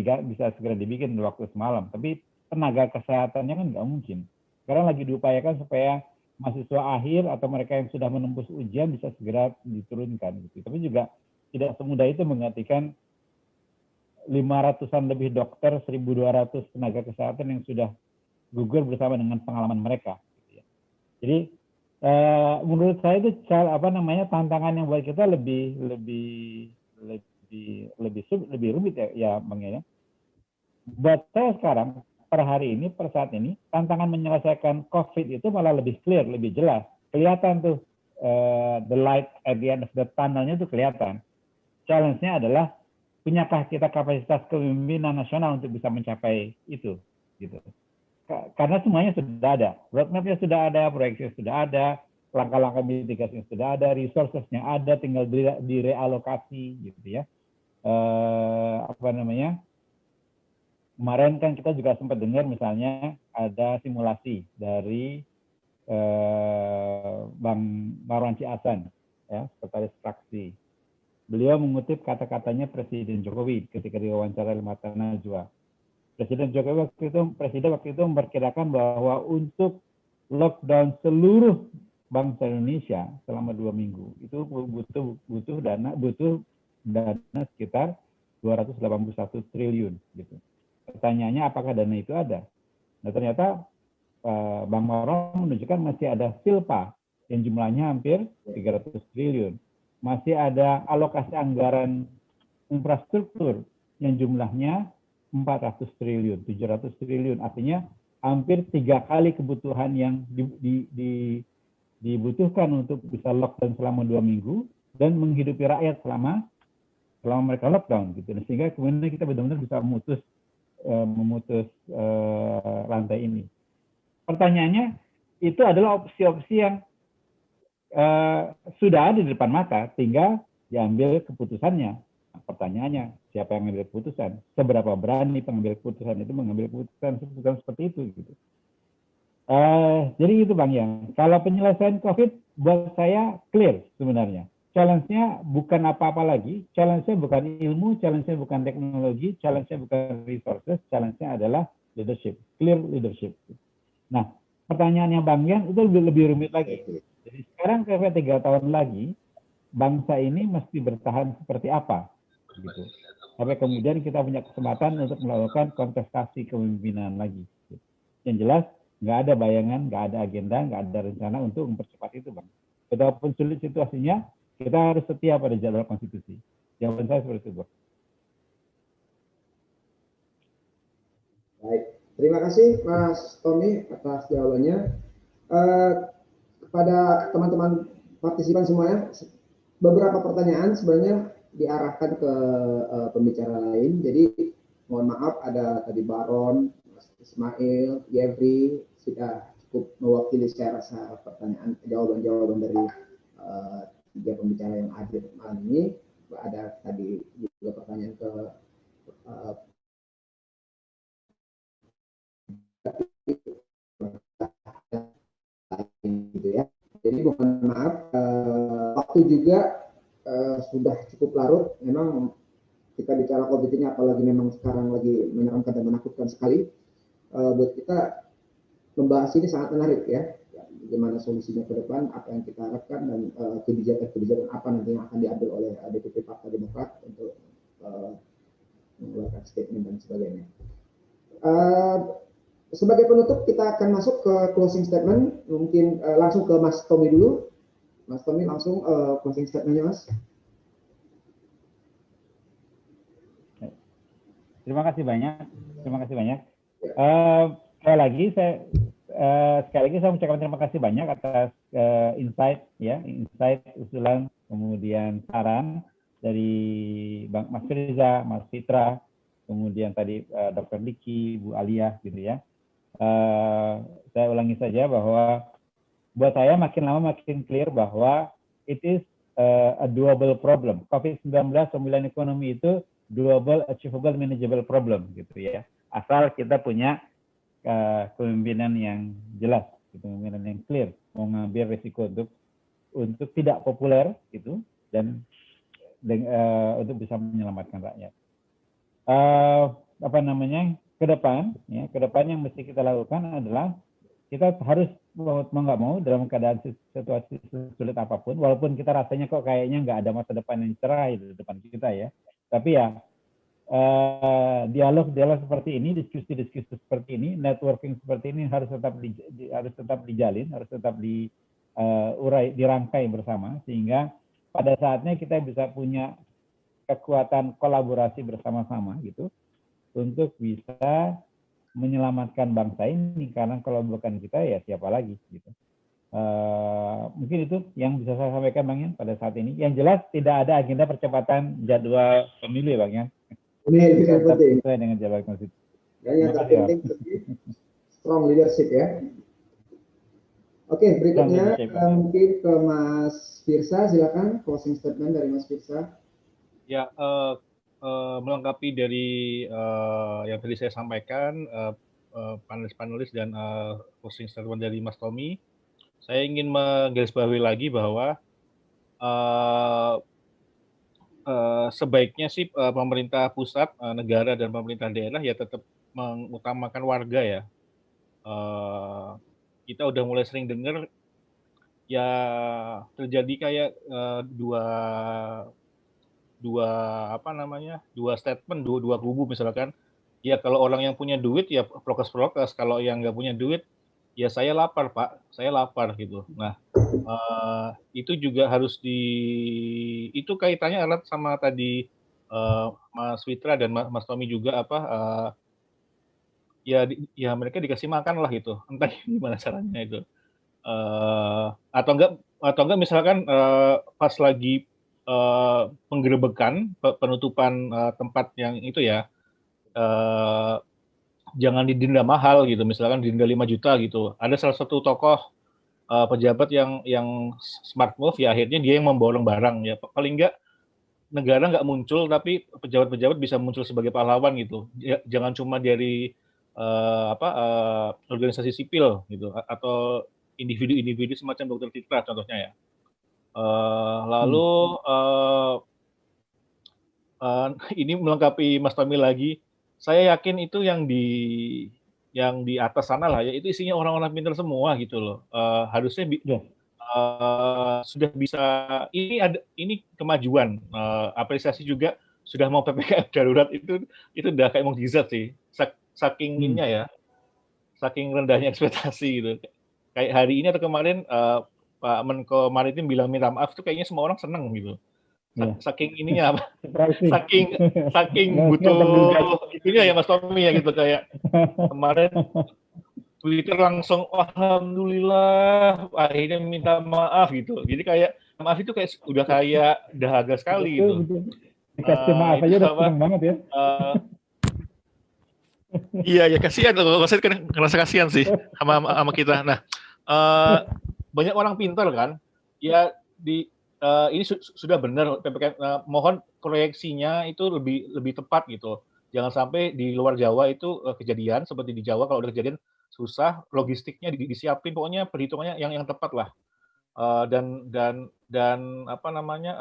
segera dibikin di waktu semalam, tapi tenaga kesehatannya kan nggak mungkin. Sekarang lagi diupayakan supaya mahasiswa akhir atau mereka yang sudah menembus ujian bisa segera diturunkan gitu. Tapi juga tidak semudah itu menggantikan 500-an lebih dokter, 1.200 tenaga kesehatan yang sudah gugur bersama dengan pengalaman mereka. Gitu ya. Jadi menurut saya itu tantangan yang buat kita lebih rumit ya Bang ya. Buat saya sekarang per hari ini, per saat ini, tantangan menyelesaikan COVID itu malah lebih clear, lebih jelas. Kelihatan tuh the light at the end of the tunnel-nya tuh kelihatan. Challenge-nya adalah punyakah kita kapasitas kepemimpinan nasional untuk bisa mencapai itu, gitu. Karena semuanya sudah ada, roadmap-nya sudah ada, proyeksinya sudah ada, langkah-langkah mitigasinya sudah ada, resources-nya ada, tinggal direalokasi, gitu ya. Kemarin kan kita juga sempat dengar misalnya ada simulasi dari Bang Marwan Ciasan, ya, sekretaris fraksi. Beliau mengutip kata-katanya Presiden Jokowi ketika diwawancara di Mata Najwa. Presiden waktu itu memperkirakan bahwa untuk lockdown seluruh bangsa Indonesia selama 2 minggu itu butuh dana sekitar 281 triliun gitu. Pertanyaannya apakah dana itu ada? Nah ternyata Bang Marwan menunjukkan masih ada silpa yang jumlahnya hampir 300 triliun. Masih ada alokasi anggaran infrastruktur yang jumlahnya 400 triliun, 700 triliun. Artinya hampir 3 kali kebutuhan yang dibutuhkan untuk bisa lockdown selama 2 minggu dan menghidupi rakyat selama mereka lockdown gitu. Sehingga kemudian kita benar-benar bisa memutus rantai ini. Pertanyaannya itu adalah opsi-opsi yang sudah ada di depan mata, tinggal diambil keputusannya. Nah, pertanyaannya siapa yang mengambil keputusan? Seberapa berani pengambil keputusan itu mengambil keputusan seperti itu gitu. Jadi itu Bang Yang. Kalau penyelesaian COVID buat saya clear sebenarnya. Challenge-nya bukan apa-apa lagi, challenge-nya bukan ilmu, challenge-nya bukan teknologi, challenge-nya bukan resources, challenge-nya adalah leadership, clear leadership. Nah, pertanyaannya Bang Yan itu lebih rumit lagi. Jadi sekarang kira-kira 3 tahun lagi, bangsa ini mesti bertahan seperti apa, gitu. Sampai kemudian kita punya kesempatan untuk melakukan kontestasi kepemimpinan lagi. Yang jelas nggak ada bayangan, nggak ada agenda, nggak ada rencana untuk mempercepat itu, Bang. Betapapun sulit situasinya, kita harus setia pada jalur konstitusi. Jawaban saya seperti itu, Bang. Baik, terima kasih Mas Tommy atas jawabannya. Kepada teman-teman partisipan semuanya, beberapa pertanyaan sebenarnya diarahkan ke pembicara lain. Jadi mohon maaf, ada tadi Baron, Mas Ismail, Yevri sudah cukup mewakili saya rasa pertanyaan jawaban dari tiga pembicara yang hadir malam ini. Ada tadi juga pertanyaan ke gitu ya. Jadi mohon maaf, waktu juga sudah cukup larut. Memang kita bicara COVID ini, apalagi memang sekarang lagi menyeramkan dan menakutkan sekali. Buat kita membahas ini sangat menarik ya. Bagaimana solusinya ke depan, apa yang kita harapkan, dan kebijakan-kebijakan apa nanti yang akan diambil oleh DPP Partai Demokrat untuk mengeluarkan statement dan sebagainya. Sebagai penutup, kita akan masuk ke closing statement. Mungkin langsung ke Mas Tommy dulu. Mas Tommy, langsung closing statement-nya, Mas. Terima kasih banyak. Sekali lagi saya mengucapkan terima kasih banyak atas insight, usulan, kemudian saran dari Bang Mas Firza, Mas Fitra, kemudian tadi Dr. Diki, Bu Alia, gitu ya. Saya ulangi saja bahwa buat saya makin lama makin clear bahwa it is a doable problem. COVID-19 pemulihan ekonomi itu doable, achievable, manageable problem, gitu ya. Asal kita punya kepemimpinan yang jelas, kepemimpinan yang clear, mau ngambil risiko untuk tidak populer, gitu, dan untuk bisa menyelamatkan rakyat. Ke depan yang mesti kita lakukan adalah kita harus mau nggak mau dalam keadaan situasi sulit apapun, walaupun kita rasanya kok kayaknya nggak ada masa depan yang cerah di depan kita ya, tapi ya dialog seperti ini, diskusi seperti ini, networking seperti ini harus tetap dijalin, harus tetap dirangkai bersama, sehingga pada saatnya kita bisa punya kekuatan kolaborasi bersama-sama gitu untuk bisa menyelamatkan bangsa ini, karena kalau bukan kita ya siapa lagi gitu. Mungkin itu yang bisa saya sampaikan, Bang Yan, pada saat ini. Yang jelas tidak ada agenda percepatan jadwal pemilu ya, Bang Yan. Ini yang penting. Sesuai dengan jadwal konstitusi. Yang terpenting strong leadership ya. Oke, berikutnya mungkin ke Mas Firza, silakan closing statement dari Mas Firza. Ya, melengkapi dari yang tadi saya sampaikan, panelis-panelis dan closing statement dari Mas Tommy, saya ingin menggarisbawahi lagi bahwa sebaiknya sih pemerintah pusat, negara, dan pemerintah daerah ya tetap mengutamakan warga ya. Kita udah mulai sering dengar ya terjadi kayak dua statement, dua kubu misalkan. Ya kalau orang yang punya duit ya prokes, kalau yang nggak punya duit ya saya lapar Pak, saya lapar gitu. Nah itu juga harus itu kaitannya erat sama tadi Mas Fitra dan Mas Tommy juga ya mereka dikasih makan lah gitu, entah gimana caranya itu. Atau enggak misalkan pas lagi penggerebekan, penutupan tempat yang itu ya, jangan didenda mahal gitu, misalkan didenda 5 juta gitu. Ada salah satu tokoh pejabat yang smart move ya, akhirnya dia yang memborong barang ya, paling enggak negara nggak muncul tapi pejabat-pejabat bisa muncul sebagai pahlawan gitu. Jangan cuma dari organisasi sipil gitu atau individu-individu semacam Dr. Fitra contohnya ya. Lalu ini melengkapi Mas Tommy lagi, saya yakin itu yang di atas sana lah ya, itu isinya orang-orang pintar semua gitu loh. Harusnya sudah bisa, ini kemajuan, apresiasi juga sudah mau PPKM darurat itu udah kayak mukjizat sih. Saking ininya ya, saking rendahnya ekspektasi gitu. Kayak hari ini atau kemarin Pak Menko Maritim bilang minta maaf tuh kayaknya semua orang seneng gitu. Iya. Saking ininya apa? Surprising. Saking Nggak butuh terduga. itunya ya Mas Tommy ya gitu, kayak kemarin Twitter langsung alhamdulillah akhirnya minta maaf gitu. Jadi kayak maaf itu kayak udah kayak dahaga sekali gitu. Betul. Dikasih maaf Itu aja udah apa? seneng banget ya. Iya ya, kasihan loh, saya kan ngerasa kasihan sih sama kita. Nah, banyak orang pintar kan, ya ini sudah benar PPKM, mohon proyeksinya itu lebih tepat gitu. Jangan sampai di luar Jawa itu kejadian seperti di Jawa. Kalau udah kejadian susah, logistiknya disiapin, pokoknya perhitungannya yang tepat lah. Dan apa namanya,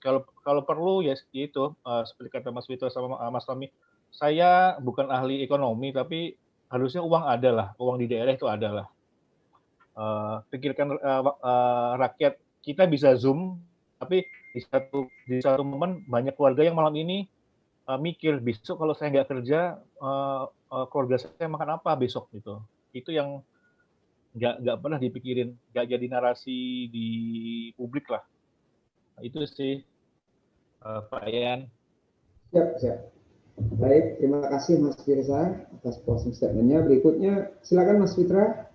kalau perlu ya itu seperti kata Mas Vito sama Mas Tommy, saya bukan ahli ekonomi tapi harusnya uang ada lah, uang di daerah itu ada lah. Pikirkan rakyat kita bisa Zoom, tapi di satu momen banyak keluarga yang malam ini mikir besok kalau saya nggak kerja, keluarga saya makan apa besok gitu. Itu yang nggak pernah dipikirin, nggak jadi narasi di publik lah. Itu sih Pak Yan. Siap. Baik, terima kasih Mas Firza atas closing statement-nya. Berikutnya silakan Mas Fitra,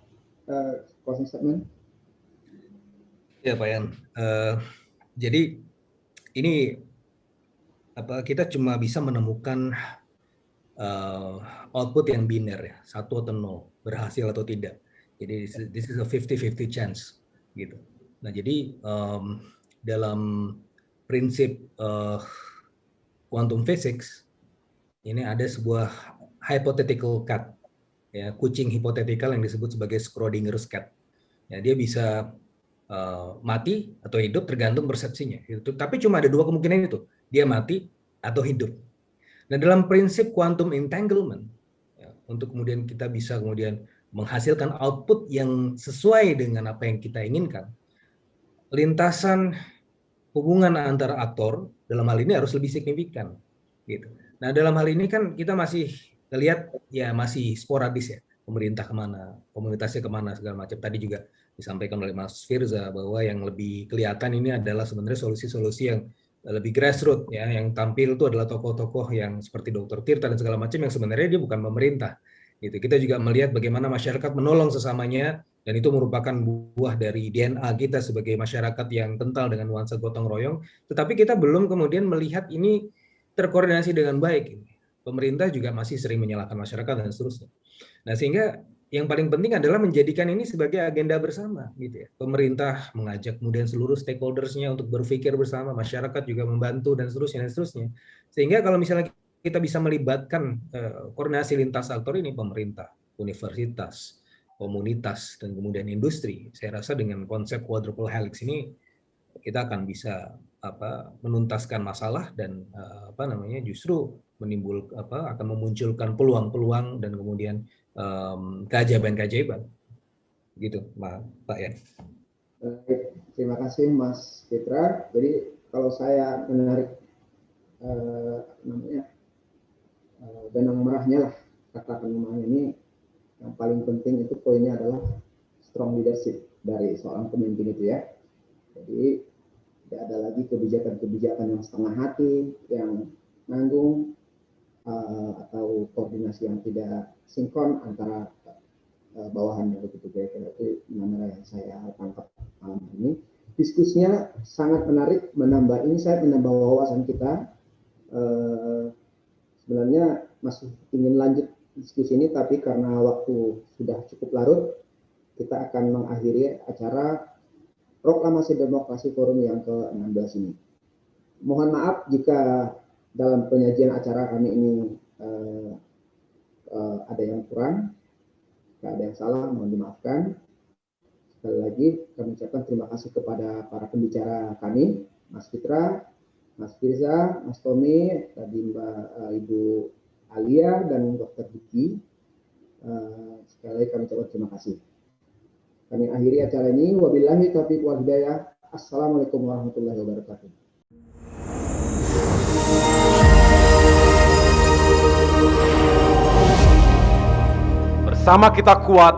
closing statement. Ya Pak Yan, jadi ini kita cuma bisa menemukan output yang biner ya, 1 atau 0, berhasil atau tidak. Jadi this is a 50-50 chance gitu. Nah jadi dalam prinsip quantum physics ini ada sebuah hypothetical cat, ya, kucing hipotetikal yang disebut sebagai Schrodinger's cat. Ya, dia bisa mati atau hidup tergantung persepsinya. Tapi cuma ada 2 kemungkinan itu, dia mati atau hidup. Nah dalam prinsip quantum entanglement, ya, untuk kemudian kita bisa kemudian menghasilkan output yang sesuai dengan apa yang kita inginkan, lintasan hubungan antara aktor dalam hal ini harus lebih signifikan gitu. Nah dalam hal ini kan kita masih lihat ya masih sporadis ya, pemerintah kemana, komunitasnya kemana, segala macam. Tadi juga disampaikan oleh Mas Firza bahwa yang lebih kelihatan ini adalah sebenarnya solusi-solusi yang lebih grassroots ya, yang tampil itu adalah tokoh-tokoh yang seperti Dr. Tirta dan segala macam yang sebenarnya dia bukan pemerintah gitu. Kita juga melihat bagaimana masyarakat menolong sesamanya, dan itu merupakan buah dari DNA kita sebagai masyarakat yang kental dengan nuansa gotong royong. Tetapi kita belum kemudian melihat ini terkoordinasi dengan baik. Pemerintah juga masih sering menyalahkan masyarakat dan seterusnya. Nah sehingga yang paling penting adalah menjadikan ini sebagai agenda bersama gitu ya. Pemerintah mengajak kemudian seluruh stakeholders-nya untuk berpikir bersama, masyarakat juga membantu dan seterusnya. Sehingga kalau misalnya kita bisa melibatkan koordinasi lintas aktor ini, pemerintah, universitas, komunitas, dan kemudian industri, saya rasa dengan konsep quadruple helix ini kita akan bisa menuntaskan masalah dan justru akan memunculkan peluang-peluang dan kemudian keajaiban-keajaiban gitu Pak Yan. Terima kasih Mas Fitra. Jadi kalau saya menarik benang merahnya lah, katakan memang ini yang paling penting itu poinnya adalah strong leadership dari seorang pemimpin itu ya. Jadi tidak ada lagi kebijakan-kebijakan yang setengah hati, yang nanggung, atau koordinasi yang tidak sinkron antara bawahannya begitu kira-kira. Itu mana yang saya tangkap malam ini. Diskusinya sangat menarik, menambah wawasan kita. Sebenarnya masih ingin lanjut diskusi ini, tapi karena waktu sudah cukup larut, kita akan mengakhiri acara Proklamasi Demokrasi Forum yang ke-16 ini. Mohon maaf jika dalam penyajian acara kami ini ada yang kurang, jika ada yang salah mohon dimaafkan. Sekali lagi kami ucapkan terima kasih kepada para pembicara kami, Mas Fitra, Mas Firza, Mas Tommy, tadi Ibu Alia dan Dr. Diki. Sekali lagi kami ucapkan terima kasih. Kami akhiri acara ini. Wabillahi taufiq wal hidayah. Assalamualaikum warahmatullahi wabarakatuh. Bersama kita kuat,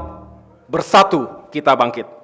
bersatu kita bangkit.